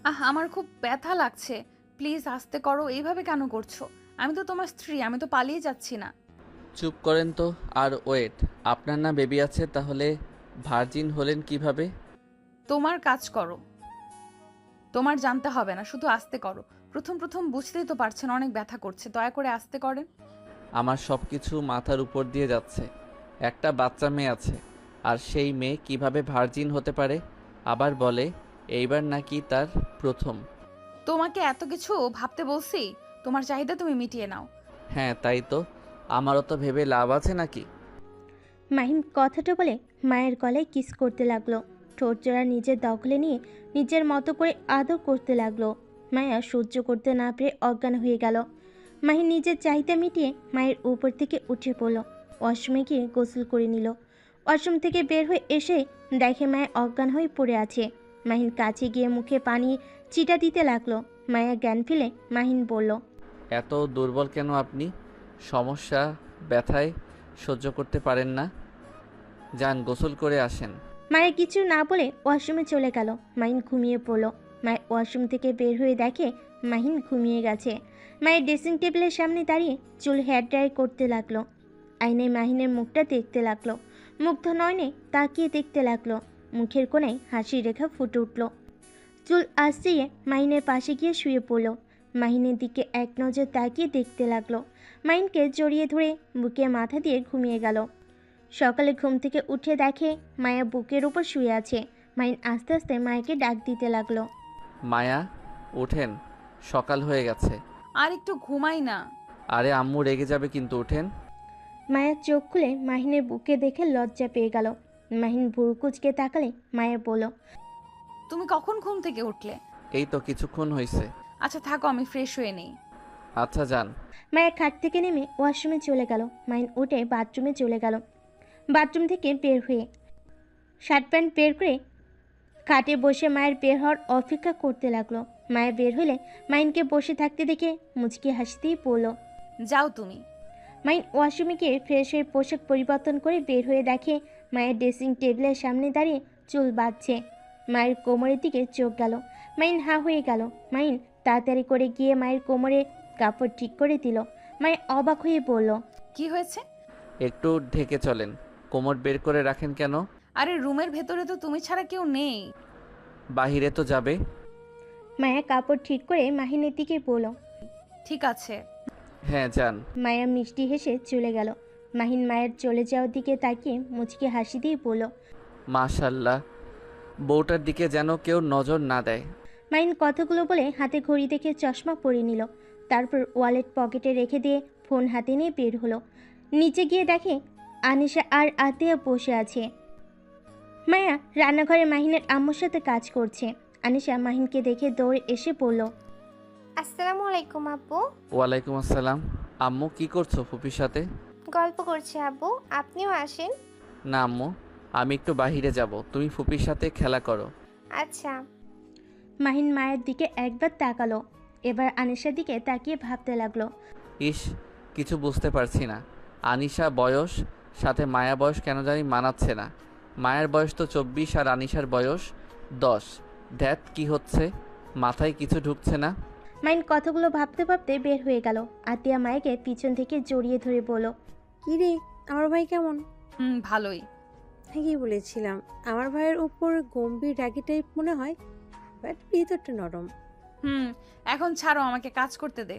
আমার খুব ব্যথা লাগছে। প্লিজ আস্তে করো, এইভাবে কেন করছো? আমি তো তোমার স্ত্রী, আমি তো পালিয়ে যাচ্ছি না। চুপ করেন তো। আর ওয়েট, আপনার না বেবি আছে, তাহলে ভার্জিন হলেন কিভাবে? তোমার কাজ করো, তোমার জানতে হবে না, শুধু আস্তে করো। প্রথম প্রথম বুঝতেই তো পারছেন অনেক ব্যথা করছে, দয়া করে আস্তে করেন। আমার সব কিছু মাথার উপর দিয়ে যাচ্ছে। একটা বাচ্চা মেয়ে আছে, আর সেই মেয়ে কিভাবে ভার্জিন হতে পারে? আবার বলে এইবার নাকি তার প্রথম। তোমাকে এত কিছু ভাবতে বলছি, তোমার চাহিদা তুমি মিটিয়ে নাও। হ্যাঁ তাই তো, আমারও তো ভেবে লাভ আছে নাকি? মাহিম কথাটা বলে মায়ের গলায় কিস করতে লাগলো। ঠোঁট জোড়া নিজের দখলে নিয়ে নিজের মতো করে আদর করতে লাগলো। মায়া সহ্য করতে না পেরে অজ্ঞান হয়ে গেল। মাহিন নিজের চাহিদা মিটিয়ে মায়ের উপর থেকে উঠে পড়ল। ওয়াশরুমে গিয়ে গোসল করে নিল। ওয়াশরুম থেকে বের হয়ে এসে দেখে মায়া অজ্ঞান হয়ে পড়ে আছে। মাহিন কাছে গিয়ে মুখে পানি চিটা দিতে লাগলো। মায়া জ্ঞান ফেলে মাহিন বলল, এত দুর্বল কেন আপনি? সমস্যা? ব্যথায় সহ্য করতে পারেন না? যান গোসল করে আসেন। মায়ের কিছু না বলে ওয়াশরুমে চলে গেল। মাহিন ঘুমিয়ে পড়ল। মায়ের ওয়াশরুম থেকে বের হয়ে দেখে মাহিন ঘুমিয়ে গেছে। মায়ের ড্রেসিং টেবিলের সামনে দাঁড়িয়ে চুল হেয়ার ড্রাই করতে লাগলো। আয়নায় মাহিনের মুখটা দেখতে লাগলো। মুগ্ধ নয়নে তাকিয়ে দেখতে লাগলো। মুখের কোণে হাসি রেখা ফুটে উঠল। চুল আশ্রিয়ে মাহিনের পাশে গিয়ে শুয়ে পড়ল। মাহিনের দিকে এক নজর তাকিয়ে দেখতে লাগলো। মাহিনকে জড়িয়ে ধরে বুকে মাথা দিয়ে ঘুমিয়ে গেল। সকালে ঘুম থেকে উঠে দেখে মায়া বুকের উপর শুয়ে আছে। মাহিন আস্তে আস্তে মায়াকে ডাক দিতে লাগলো। মায়া, ওঠেন, সকাল হয়ে গেছে। আর একটু ঘুমাই না। আরে আম্মু রেগে যাবে কিন্তু, ওঠেন। মায়া চোখ খুলে মাহিনের বুকে দেখে লজ্জা পেয়ে গেল। মাহিন ভুরু কুচকে তাকালে মায়া বলল, তুমি কখন ঘুম থেকে উঠলে? এই তো কিছুক্ষণ হয়েছে। আচ্ছা থাকো, আমি ফ্রেশ হয়ে নেই। আচ্ছা যান। মায়া খাট থেকে নেমে ওয়াশরুমে চলে গেল। মাহিন উঠে বাথরুমে চলে গেল। বাথরুম থেকে বের হয়ে শার্ট প্যান্ট বের করে খাটে বসে মায়ের বের হওয়ার অপেক্ষা করতে লাগলো। মায়া বের হলে মাহিনকে বসে থাকতে দেখে মুচকি হাসতেই পড়ল। যাও তুমি। মাহিন ওয়াশরুমে গিয়ে ফ্রেশ হয়ে পোশাক পরিবর্তন করে বের হয়ে দেখে মায়ের ড্রেসিং টেবিলের সামনে দাঁড়িয়ে চুল বাঁধছে। মায়ের কোমরের দিকে চোখ গেল। মাহিন হা হয়ে গেল। মাহিন তাড়াতাড়ি করে গিয়ে মায়ের কোমরে কাপড় ঠিক করে দিল। মায়ের অবাক হয়ে বলল, কি হয়েছে? একটু ঢেকে চলেন। কোমর বের করে রাখেন কেন? আরে রুমের ভেতরে তো তুমি ছাড়া কেউ নেই। বাহিরে তো যাবে। মায়া কাপড় ঠিক করে মাহিনের দিকে বলল। ঠিক আছে। হ্যাঁ যান। মায়া মিষ্টি হেসে চলে গেল। মাহিন মায়ের চলে যাওয়ার দিকে তাকিয়ে মুচকি হাসি দিয়ে বলল, মাশাল্লাহ, বউটার দিকে যেন কেউ নজর না দেয়। মাহিন কথাগুলো বলে হাতে ঘড়ি দেখে চশমা পরে নিল। তারপর ওয়ালেট পকেটে রেখে দিয়ে ফোন হাতে নিয়ে বের হলো। নিচে গিয়ে দেখে আনিশা আর আতিয়া বসে আছে। মায়া রান্নাঘরে মাহিনের আম্মুর সাথে কাজ করছে। আনিশা মাহিনকে দেখে দৌড়ে এসে পড়ল। আসসালামু আলাইকুম আব্বু। ওয়ালাইকুম আসসালাম। আম্মু কি করছো ফুপির সাথে? গল্প করছি আব্বু, আপনিও আসেন। না আম্মু, আমি একটু বাহিরে যাব, তুমি ফুপির সাথে খেলা করো। আচ্ছা। মাহিন মায়ের দিকে একবার তাকালো, এবার আনিশার দিকে তাকিয়ে ভাবতে লাগলো। ইস, কিছু বুঝতে পারছি না। আনিশা বয়স সাথে মায়া বয়স কেন জানি মানাচ্ছে না। মায়ের বয়স তো 24 আর আনিশার বয়স 10। ধ্যাত কি হচ্ছে, মাথায় কিছু ঢুকছে না। মাহিন কথাগুলো ভাবতে ভাবতে বের হয়ে গেল। আতিয়া মায়াকে পিছন থেকে জড়িয়ে ধরে বলল, কি রে, আমার ভাই কেমন? ভালোই। ঠিকই বলেছিলাম, আমার ভাইয়ের উপর গম্ভীর রাগী টাইপ মনে হয়, বাট ভিতরটা নরম। হুম। এখন ছাড়ো, আমাকে কাজ করতে দে।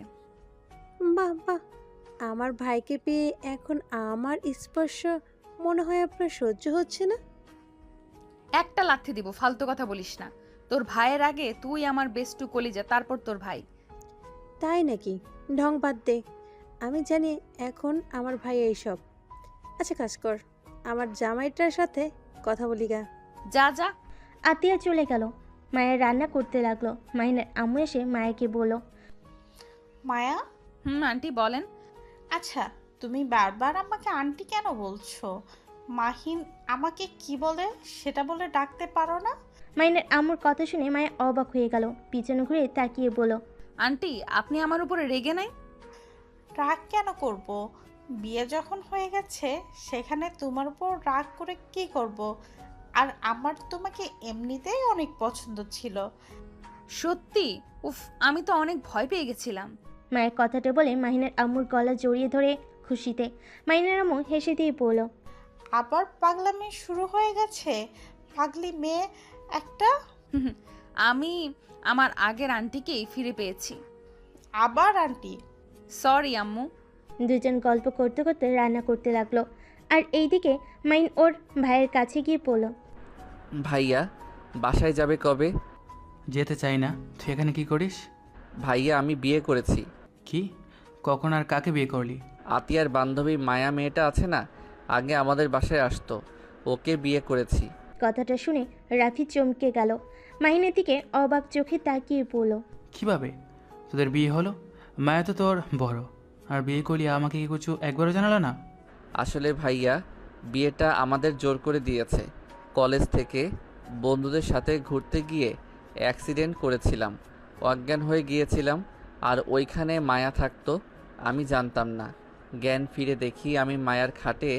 বাহ বাহ, আমার ভাইকে পেয়ে এখন আমার স্পর্শ মনে হয় আপনার সহ্য হচ্ছে না। একটা লাথি দিব, ফালতু কথা বলিস না। তোর ভাইয়ের আগে তুই আমার বেস্টু কলিজা, তারপর তোর ভাই। তাই নাকি? ঢং বাদ দে, আমি জানি এখন আমার ভাই এইসব। আচ্ছা কাজ কর, আমার জামাইটার সাথে কথা বলি গা। যা যা। আতিয়া চলে গেল। মায়ের রান্না করতে লাগলো। মাহিনের আম্মু এসে মায়াকে বলল, মায়া, আন্টি বলেন। আচ্ছা তুমি বারবার আমাকে আন্টি কেন বলছো? মাহিন আমাকে কি বলে সেটা বলে ডাকতে পারো না? মাহিনের আম্মুর কথা শুনে মায়া অবাক হয়ে গেল। পিছনে ঘুরে তাকিয়ে বলল, আন্টি আপনি আমার উপরে রেগে নাই? রাগ কেন করব? বিয়ে যখন হয়ে গেছে সেখানে তোমার উপর রাগ করে কি করব? আর আমার তোমাকে এমনিতেই অনেক পছন্দ ছিল। সত্যি? উফ, আমি তো অনেক ভয় পেয়ে গেছিলাম। মায়ের কথাটা বলে মাহিনের আম্মুর গলা জড়িয়ে ধরে খুশিতে মাহিনের আম্মু হেসে দিয়ে বলল, আবার পাগলামি শুরু হয়ে গেছে? পাগলি মেয়ে একটা। হুম, আমি আমার আগের আন্টিকেই ফিরে পেয়েছি। আবার আন্টি? সরি আম্মু। দুজন গল্প করতে করতে রান্না করতে লাগলো। আর এইদিকে মাইন ওর ভাইয়ের কাছে গিয়ে বলল, ভাইয়া বাসায় যাবে কবে? যেতে চাই না। তুই এখানে কি করিস? ভাইয়া আমি বিয়ে করেছি। কি? কখন আর কাকে বিয়ে করলি? আতিয়ার বান্ধবী মায়া মেয়েটা আছে না, আগে আমাদের বাসায় আসতো, ওকে বিয়ে করেছি। কথাটা শুনে রাফি চমকে গেল। মাহিনের দিকে অবাক চোখে তাকিয়ে বলল, কিভাবে তোদের বিয়ে হলো? মায়া তো তোর বড়, আর বিয়ে করলি আমাকে কি কিছু একবারও জানালো না? আসলে ভাইয়া বিয়েটা আমাদের জোর করে দিয়েছে। কলেজ থেকে বন্ধুদের সাথে ঘুরতে গিয়ে অ্যাক্সিডেন্ট করেছিলাম, অজ্ঞান হয়ে গিয়েছিলাম, আর ওইখানে মায়া থাকতো, আমি জানতাম না। জ্ঞান ফিরে দেখি আমি মায়ার খাটে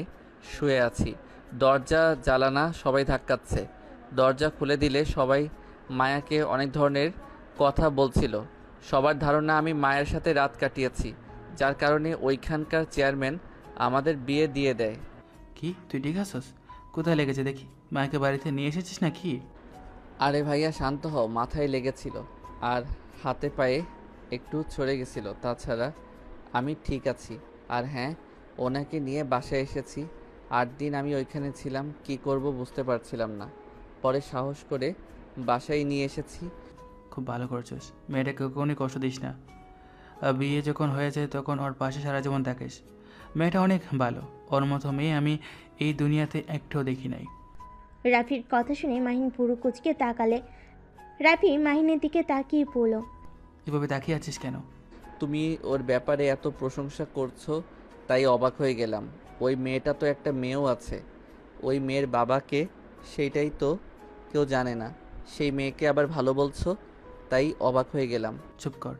শুয়ে আছি, দরজা জ্বালানা সবাই ধাক্কাচ্ছে। দরজা খুলে দিলে সবাই মায়াকে অনেক ধরনের কথা বলছিল। সবার ধারণা আমি মায়ের সাথে রাত কাটিয়েছি, যার কারণে ওইখানকার চেয়ারম্যান আমাদের বিয়ে দিয়ে দেয়। কি তুই ঠিক আছিস? কোথায় লেগেছে দেখি? মায়াকে বাড়িতে নিয়ে এসেছিস না কি? আরে ভাইয়া শান্ত হও, মাথায় লেগেছিল আর হাতে পায়ে একটু ছড়ে গেছিল, তাছাড়া আমি ঠিক আছি। আর হ্যাঁ, ওনাকে নিয়ে বাসায় এসেছি। 8 দিন আমি ওইখানে ছিলাম, কি করব বুঝতে পারছিলাম না, পরে সাহস করে বাসায় নিয়ে এসেছি। খুব ভালো করছিস। মেয়েটাকে কখনই কষ্ট দিস না। আর বিয়ে যখন হয়ে যায় তখন ওর পাশে সারা জীবন থাকিস। মেয়েটা অনেক ভালো, ওর মতো মেয়ে আমি এই দুনিয়াতে একটাও দেখি নাই। রাফির কথা শুনে মাহিন পুরো কুচকে তাকালে। রাফি মাহিনের দিকে তাকিয়ে বলল, এভাবে তাকিয়ে আছিস কেন? তুমি ওর ব্যাপারে এত প্রশংসা করছো তাই অবাক হয়ে গেলাম। ওই মেয়েটা তো একটা মেয়েও আছে, ওই মেয়ের বাবাকে, সেইটাই তো কেউ জানে না। সেই মেয়েকে আবার ভালো বলছো, তাই অবাক হয়ে গেলাম। চুপ কর।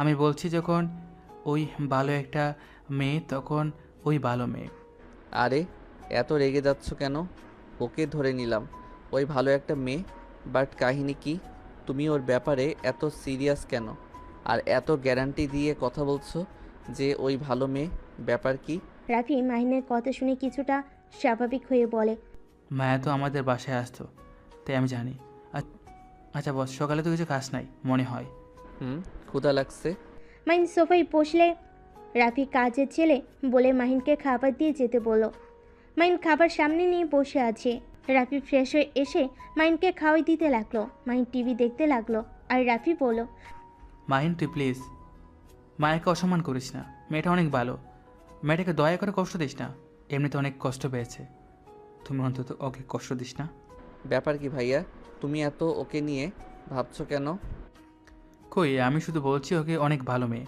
আমি বলছি যখন ওই ভালো একটা মেয়ে তখন ওই ভালো মেয়ে। আরে এত রেগে যাচ্ছ কেন? ওকে ধরে নিলাম, ওই ভালো একটা মেয়ে, বাট কাহিনী কি? তুমি ওর ব্যাপারে এত সিরিয়াস কেন, আর এত গ্যারান্টি দিয়ে কথা বলছো যে ওই ভালো মেয়ে? ব্যাপার কি? রাফি মাহিনের কথা শুনে কিছুটা স্বাভাবিক হয়ে বলে, মায়া তো আমাদের বাসায় আসতো, তাই আমি জানি। আচ্ছা বস, সকালে তো কিছু খাস নাই মনে হয়। ক্ষুধা লাগছে। মাহিন সোফায় বসলে রাফি কাজের ছেলে বলে মাহিনকে খাবার দিয়ে যেতে বলল। মাহিন খাবার সামনে নিয়ে বসে আছে। রাফি ফ্রেশ হয়ে এসে মাহিনকে খাওয়াই দিতে লাগলো। মাহিন টিভি দেখতে লাগলো। আর রাফি বলল, মাহিন তুই প্লিজ মায়াকে অসম্মান করিস না, মেয়েটা অনেক ভালো। মেয়েটাকে দয়া করে কষ্ট দিস না, এমনিতে অনেক কষ্ট পেয়েছে, তুমি অন্তত ওকে কষ্ট দিস না। ব্যাপার কি ভাইয়া, তুমি এত ওকে নিয়ে ভাবছো কেন? কই, আমি শুধু বলছি ওকে অনেক ভালো মেয়ে।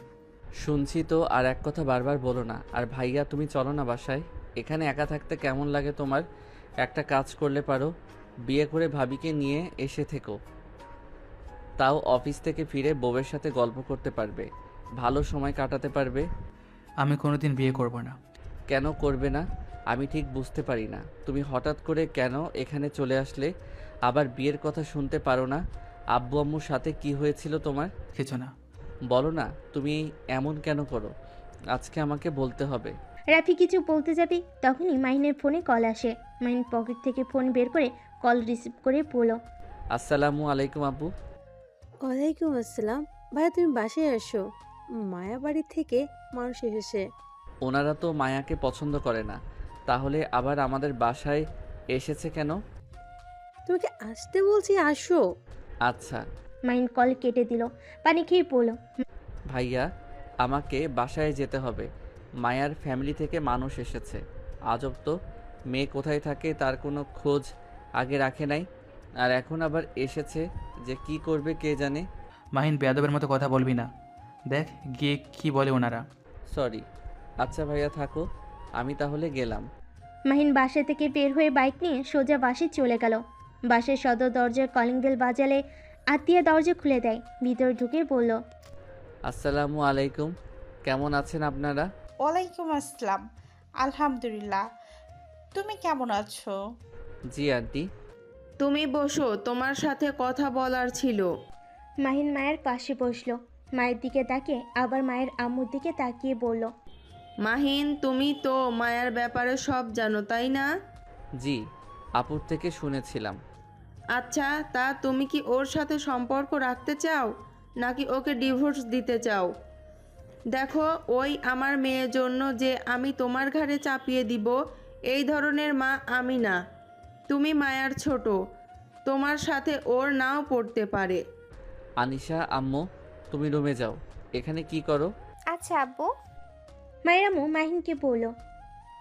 শুনছি তো, আর এক কথা বারবার বলো না। আর ভাইয়া তুমি চলো না বাসায়, এখানে একা থাকতে কেমন লাগে তোমার? একটা কাজ করলে পারো, বিয়ে করে ভাবিকে নিয়ে এসে থেকো, তাও অফিস থেকে ফিরে বউয়ের সাথে গল্প করতে পারবে, ভালো সময় কাটাতে পারবে। আমি কোনোদিন বিয়ে করব না। কেন করবে না আমি ঠিক বুঝতে পারি না। তুমি হঠাৎ করে কেন এখানে চলে আসলে? আবার বিয়ের কথা শুনতে পারো না? আব্বু আম্মুর সাথে কি হয়েছিল তোমার? কিছু না। বলো না, তুমি এমন কেন করো? আজকে আমাকে বলতে হবে। রাফি কিছু বলতে যাবে তখনই মাহিনের ফোনে কল আসে। মাহিন পকেট থেকে ফোন বের করে কল রিসিভ করে বলল, আসসালামু আলাইকুম আব্বু। ওয়ালাইকুম আসসালাম। ভাইয়া তুমি বাসায় আসো, মায়া বাড়ি থেকে মানুষ এসেছে। ওনারা তো মায়াকে পছন্দ করে না, তাহলে আবার আমাদের বাসায় এসেছে কেন? তোমাকে আসতে বলছি, আসো। আচ্ছা মাহিন কল কেটে দিল। পানি খেয়ে বলল, ভাইয়া, আমাকে বাসায় যেতে হবে। মায়ার ফ্যামিলি থেকে মানুষ এসেছে। আজব তো, মেয়ে কোথায় থাকে তার কোনো খোঁজ আগে রাখে নাই, আর এখন আবার এসেছে, যে কি করবে কে জানে। মাহিন বেয়াদবের মতো কথা বলবি না, দেখ গিয়ে কি বলে ওনারা। সরি। আচ্ছা ভাইয়া থাকো, আমি তাহলে গেলাম। মাহিন বাসা থেকে বের হয়ে বাইক নিয়ে সোজা বাসে চলে গেল। বাসের সদর দরজার কলিং বেল বাজালে আত্মীয় দরজা খুলে দেয়। ভিতরে ঢুকে বলল, আসসালামু আলাইকুম, কেমন আছেন আপনারা? ওয়ালাইকুম আসসালাম। আলহামদুলিল্লাহ। তুমি কেমন আছো? জি আন্টি। তুমি বসো, তোমার সাথে কথা বলার ছিল। মাহিন মায়ের পাশে বসলো। মায়ের দিকে তাকিয়ে আবার মায়ের আম্মুর দিকে তাকিয়ে বলল, মাহিন, তুমি তো মায়ার ব্যাপারে সব জানো, তাই না? জি, আপুর থেকে শুনেছিলাম। আচ্ছা, তা তুমি কি ওর সাথে সম্পর্ক রাখতে চাও নাকি ওকে ডিভোর্স দিতে চাও? দেখো, ওই আমার মেয়ের জন্য যে আমি তোমার ঘাড়ে চাপিয়ে দিব, এই ধরনের মা আমি না। তুমি মায়ার ছোট, তোমার সাথে ওর নাও পড়তে পারে। আনিশা, আম্মু, তুমি রুমে যাও। এখানে কি করো? আচ্ছা আব্বু। মায়ের আম্মু মাহিনকে বলল।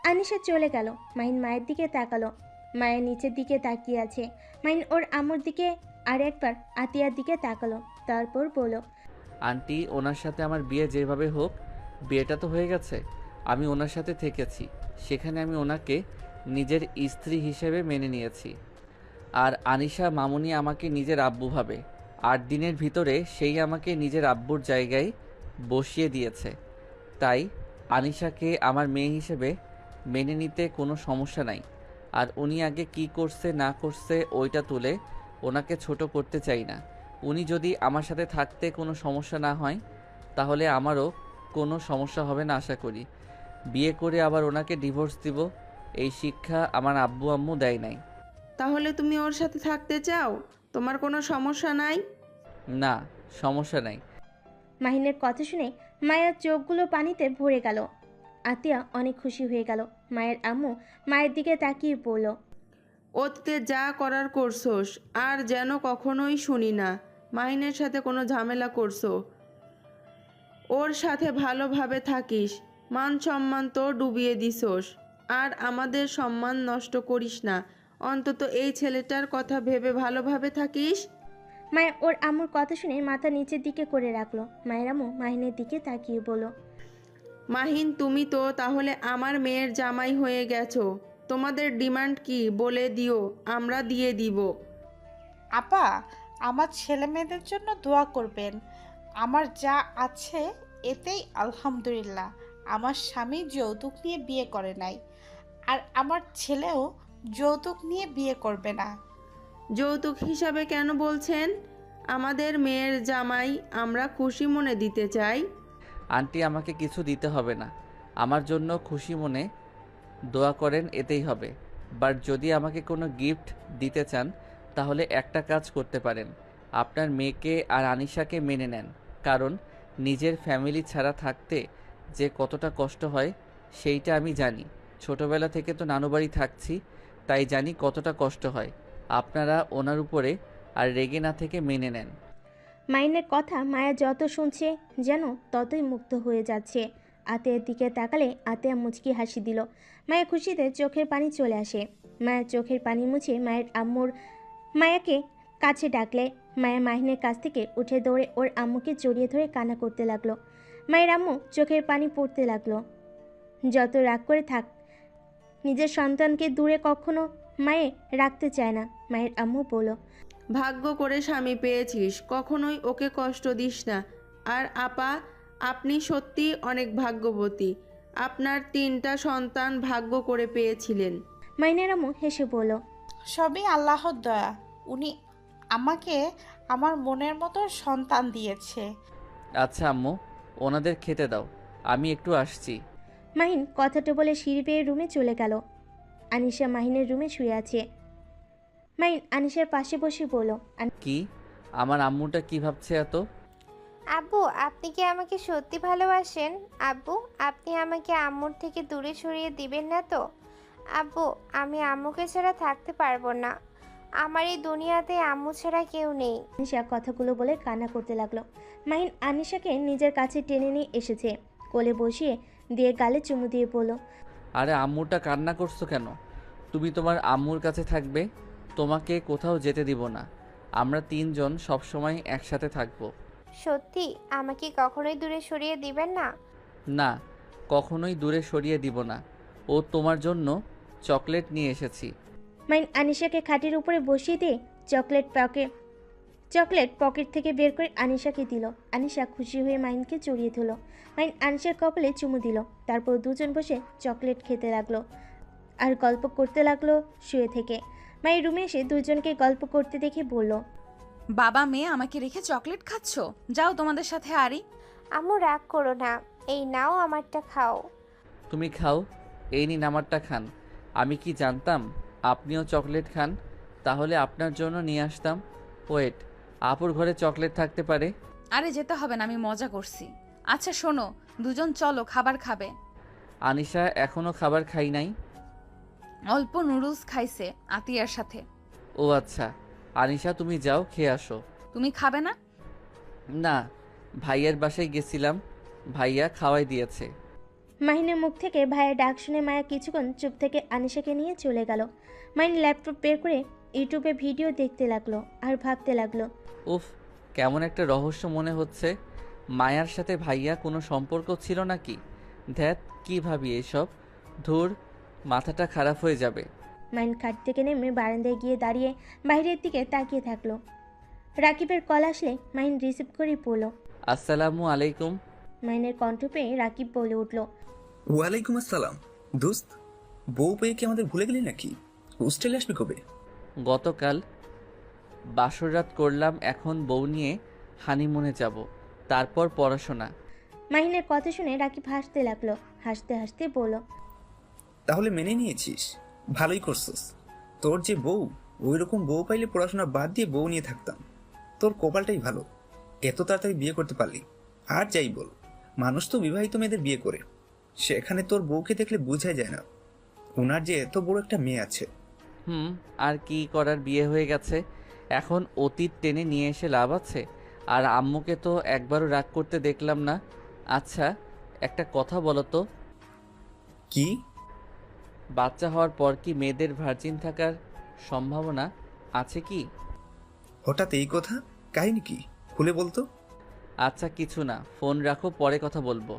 আনিশা চলে গেল। মাহিন মায়ের দিকে তাকালো। মায়ের নিচের দিকে তাকিয়ে আছে। মাহিন ওর আম্মুর দিকে আর একবার আতিয়ার দিকে তাকালো, তারপর বলল, আন্টি, ওনার সাথে আমার বিয়ে যেভাবে হোক, বিয়েটা তো হয়ে গেছে। আমি ওনার সাথে থেকেছি, সেখানে আমি ওনাকে নিজের স্ত্রী হিসেবে মেনে নিয়েছি। আর আনিশা মামুনি আমাকে নিজের আব্বু ভাবে। 8 দিনের ভিতরে সেই আমাকে নিজের আব্বুর জায়গায় বসিয়ে দিয়েছে। তাই আনিশাকে আমার মেয়ে হিসেবে মেনে নিতে কোনো সমস্যা নাই। আর উনি আগে কি করছে না করছে ওইটা তুলে ওনাকে ছোট করতে চাই না। উনি যদি আমার সাথে থাকতে কোনো সমস্যা না হয়, তাহলে আমারও কোনো সমস্যা হবে না আশা করি। বিয়ে করে আবার ওনাকে ডিভোর্স দিব, এই শিক্ষা আমার আব্বু আম্মু দেয় নাই। তাহলে তুমি ওর সাথে থাকতে চাও? তোমার কোনো সমস্যা নাই? না, সমস্যা নাই। মাহিনের কথা শুনে মায়ের চোখগুলো পানিতে ভরে গেল। আতিয়া অনেক খুশি হয়ে গেল। মায়ের আম্মু মায়ের দিকে তাকিয়ে বলল, অতীতে যা করার করছোস আর যেন কখনোই শুনি না মাহিনের সাথে কোনো ঝামেলা করছো। ওর সাথে ভালোভাবে থাকিস, মান সম্মান তো ডুবিয়ে দিছোস। আর আমাদের সম্মান নষ্ট করিস না, অন্তত এই ছেলেটার কথা ভেবে ভালোভাবে থাকিস। মায়ের ওর আম্মুর কথা শুনে মাথা নিচের দিকে করে রাখলো। মায়ের আম্মু মাহিনের দিকে তাকিয়ে বলল, মাহিন, তুমি তো তাহলে আমার মেয়ের জামাই হয়ে গেছো। তোমাদের ডিমান্ড কি বলে দিও, আমরা দিয়ে দিব। আপা, আমার ছেলে মেয়েদের জন্য দোয়া করবেন। আমার যা আছে এতেই আলহামদুলিল্লাহ। আমার স্বামী যৌতুক নিয়ে বিয়ে করে নাই, আর আমার ছেলেও যৌতুক নিয়ে বিয়ে করবে না। যৌতুক হিসাবে কেন বলছেন? আমাদের মেয়ের জামাই আমরা খুশি মনে দিতে চাই। আন্টি, আমাকে কিছু দিতে হবে না। আমার জন্য খুশি মনে দোয়া করেন, এতেই হবে। বাট যদি আমাকে কোনো গিফট দিতে চান, তাহলে একটা কাজ করতে পারেন। আপনার মেয়েকে আর আনিশাকে মেনে নেন। কারণ নিজের ফ্যামিলি ছাড়া থাকতে যে কতটা কষ্ট হয় সেইটা আমি জানি। ছোটবেলা থেকে তো নানু বাড়ি থাকছি, তাই জানি কতটা কষ্ট হয়। আপনারা ওনার উপরে আর রেগে না থেকে মেনে নেন। মাইনের কথা মায়া যত শুনছে যেন ততই মুগ্ধ হয়ে যাচ্ছে। আতের দিকে তাকালে আতেয়া মুচকি হাসি দিল। মায়া খুশিতে চোখের পানি চলে আসে। মায়ের চোখের পানি মুছে মায়ের আম্মুর মায়াকে কাছে ডাকলে মায়া মাহিনের কাছ থেকে উঠে দৌড়ে ওর আম্মুকে জড়িয়ে ধরে কান্না করতে লাগলো। মায়ের আম্মু চোখের পানি পড়তে লাগলো। যত রাগ করে থাক, নিজের সন্তানকে দূরে কখনো মায়ে রাখতে চায় না। মায়ের আম্মু বলল, ভাগ্য করে স্বামী পেয়েছিস, কখনোই ওকে কষ্ট দিস না। আর আপা, আপনি সত্যি অনেক ভাগ্যবতী। আপনার 3টা সন্তান ভাগ্য করে পেয়েছিলেন। মাইনের আম্মু হেসে বলল, সবই আল্লাহর দয়া। উনি আমাকে আমার মনের মতো সন্তান দিয়েছে। আচ্ছা আম্মু, ওনাদের খেতে দাও, আমি একটু আসছি। মাহিন কথাটা বলে সিঁড়ি বেয়ে রুমে চলে গেল। আনিশা মাহিনের রুমে শুয়ে আছে। মাহিন আনিশার পাশে বসে বলল, কি, আমার আম্মুটা কি ভাবছে এত? আব্বু, আপনি কি আমাকে সত্যি ভালোবাসেন? আব্বু, আপনি আমাকে আম্মুর থেকে দূরে সরিয়ে দিবেন না তো? আব্বু, আমি আম্মুকে ছাড়া থাকতে পারবো না। আমার এই দুনিয়াতে আম্মু ছাড়া কেউ নেই। আনিশা কথাগুলো বলে কান্না করতে লাগলো। মাহিন আনিশাকে নিজের কাছে টেনে নিয়ে এসেছে। কোলে বসিয়ে দিয়ে গালে চুমু দিয়ে বলল, আরে আম্মুটা কান্না করছো কেন? তুমি তোমার আম্মুর কাছে থাকবে, তোমাকে কোথাও যেতে দিব না। আমরা 3 জন সবসময় একসাথে থাকবো। সত্যি আমাকে কখনোই দূরে সরিয়ে দিবেন না? না, কখনোই দূরে সরিয়ে দিব না। ও তোমার জন্য চকলেট নিয়ে এসেছি। মাহিন আনিশাকে খাটের উপরে বসিয়ে দিয়ে চকলেট পকেট থেকে বের করে আনিশাকে দিল। আনিশা খুশি হয়ে মাহিনকে জড়িয়ে ধরল। মাহিন আনিশার কপালে চুমু দিল। তারপর দুজন বসে চকলেট খেতে লাগলো আর গল্প করতে লাগলো শুয়ে থেকে। মায়ের রুমে এসে দুজনকে গল্প করতে দেখে বলল, বাবা মেয়ে আমাকে রেখে চকলেট খাচ্ছ? যাও তোমাদের সাথে আরি। আম্মু রাগ করো না, এই নাও আমারটা খাও। তুমি খাও, এই নিন আমারটা খান। আমি কি জানতাম আপনিও চকলেট খান? তাহলে আপনার জন্য নিয়ে আসতাম। ওয়েট, আপুর ঘরে চকলেট থাকতে পারে। আরে যেতে হবে না, আমি মজা করছি। আচ্ছা শোনো, দুজন চলো, খাবার খাবে। আনিশা এখনো খাবার খাই নাই। অল্প নুডলস খাইছে আতিয়ার সাথে। ও আচ্ছা, আনিশা তুমি যাও, খেয়ে আসো। তুমি খাবে না? না, ভাইয়ার বাসায় গেছিলাম, ভাইয়া খাওয়াই দিয়েছে। মাহিনের মুখ থেকে ভাইয়ের ডাক শুনে মায়া কিছুক্ষণ চুপ থেকে আনিশাকে নিয়ে চলে গেল। মাহিন ল্যাপটপ বের করে ইউটিউবে ভিডিও দেখতে লাগলো আর ভাবতে লাগলো। উফ, কেমন একটা রহস্য মনে হচ্ছে। মায়ার সাথে ভাইয়া কোনো সম্পর্ক ছিল নাকি? ধ্যাত, কি ভাবি এসব? ধুর, মাথাটা খারাপ হয়ে যাবে। মাহিন খাট থেকে নেমে বারান্দায় গিয়ে দাঁড়িয়ে বাইরের দিকে তাকিয়ে থাকলো। রাকিবের কল আসলে মাহিন রিসিভ করে পড়ল। আসসালামু আলাইকুম। মাহিনের কণ্ঠ পেয়ে রাকিব বলে উঠল। ওয়ালাইকুম আসসালাম। দোস্ত, বউ পেয়ে কি আমাদের ভুলে গেলি নাকি? হোস্টেলে আসবি কবে? গতকাল বাসর রাত করলাম, এখন বউ নিয়ে হানিমুনে যাব, তারপর পড়াশোনা। মাহিনের কথা শুনে রাকিব হাসতে লাগলো। হাসতে হাসতে বলল। তাহলে মেনে নিয়েছিস, ভালোই করছিস। তোর যে বউ, ওই রকম বউ পাইলে পড়াশোনা বাদ দিয়ে বউ নিয়ে থাকতাম। তোর কপালটাই ভালো, এত তাড়াতাড়ি বিয়ে করতে পারলি। আর যাই বল, মানুষ তো বিবাহিত মেয়েদের বিয়ে করে, সেখানে তোর বউকে দেখলে বোঝাই যায় না ওনার যে এত বড় একটা মেয়ে আছে। আর কি করার, বিয়ে হয়ে গেছে, এখন অতীত টেনে নিয়ে এসে লাভ আছে? আর আম্মুকে তো একবারও রাগ করতে দেখলাম না। আচ্ছা, একটা কথা বলো তো, কি? বাচ্চা হওয়ার পর কি মেয়েদের ভার্জিন থাকার সম্ভাবনা আছে কি? হঠাৎ এই কথা, কাহিনী কি? খুলে বলতো। আচ্ছা কিছু না, ফোন রাখো, পরে কথা বলবো।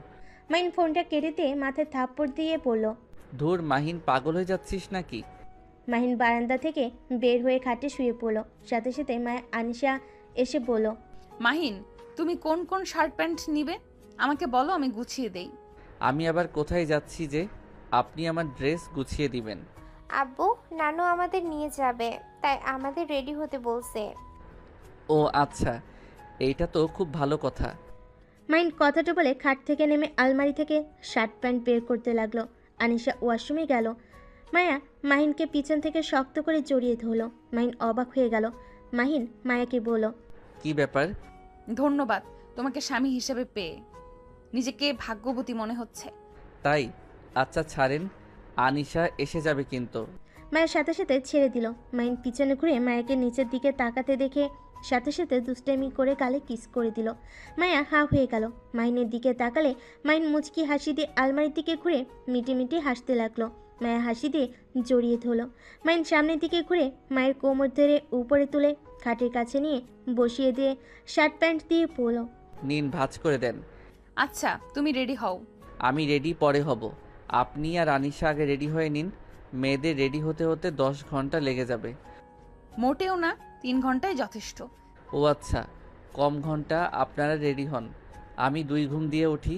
মাহিন ফোনটা কেটে দিয়ে মাথায় থাপ্পড় দিয়ে পড়ল। ধুর মাহিন, পাগল হয়ে যাচ্ছিস নাকি? মাহিন বারান্দা থেকে বের হয়ে খাটে শুয়ে পড়ল। সাথে সাথে মায়া আনিশা এসে বলল। মাহিন, তুমি কোন কোন শার্ট প্যান্ট নিবে আমাকে বলো, আমি গুছিয়ে দেই। আমি আবার কোথায় যাচ্ছি যে আপনি আমার ড্রেস গুছিয়ে দিবেন? আব্বু, নানু আমাদের নিয়ে যাবে, তাই আমাদের রেডি হতে বলছে। ও আচ্ছা, এইটা তো খুব ভালো কথা। মাহিন কথাটা বলে খাট থেকে নেমে আলমারি থেকে শার্ট প্যান্ট বের করতে লাগলো। আনিশা ওয়াশরুমে গেল। মায়া মাহিনকে পিছন থেকে শক্ত করে জড়িয়ে ধরল। মাহিন অবাক হয়ে গেল। মাহিন মায়াকে বলল। কি ব্যাপার? ধন্যবাদ তোমাকে স্বামী হিসেবে পেয়ে, নিজেকে ভাগ্যবতী মনে হচ্ছে। তাই? আচ্ছা ছাড়েন, আনিশা এসে যাবে কিন্তু। মায়ের সাথে সাথে ছেড়ে দিল। মাহিন পিছনে ঘুরে মায়াকে নিচের দিকে তাকাতে দেখে সাথে সাথে দুষ্টামি করে গালে কিস করে দিল। মায়া হা হয়ে গেল। মাহিনের দিকে তাকালে মাহিন মুচকি হাসি দিয়ে আলমারির দিকে ঘুরে মিটি মিটি হাসতে লাগলো। মায়া হাসি দিয়ে জড়িয়ে ধরল। মাহিন সামনের দিকে ঘুরে মায়ের কোমর ধরে উপরে তুলে খাটের কাছে নিয়ে বসিয়ে দিয়ে শার্ট প্যান্ট দিয়ে পরল। নিন, ভাঁজ করে দেন। আচ্ছা তুমি রেডি হও। আমি রেডি পরে হব, আপনি আর আনিশা আগে রেডি হয়ে নিন। মেয়েদের রেডি হতে হতে 10 ঘন্টা লেগে যাবে। মোটেও না, 3 ঘন্টায় যথেষ্ট। ও আচ্ছা, কম ঘন্টা, আপনারা রেডি হন, আমি 2 ঘুম দিয়ে উঠি।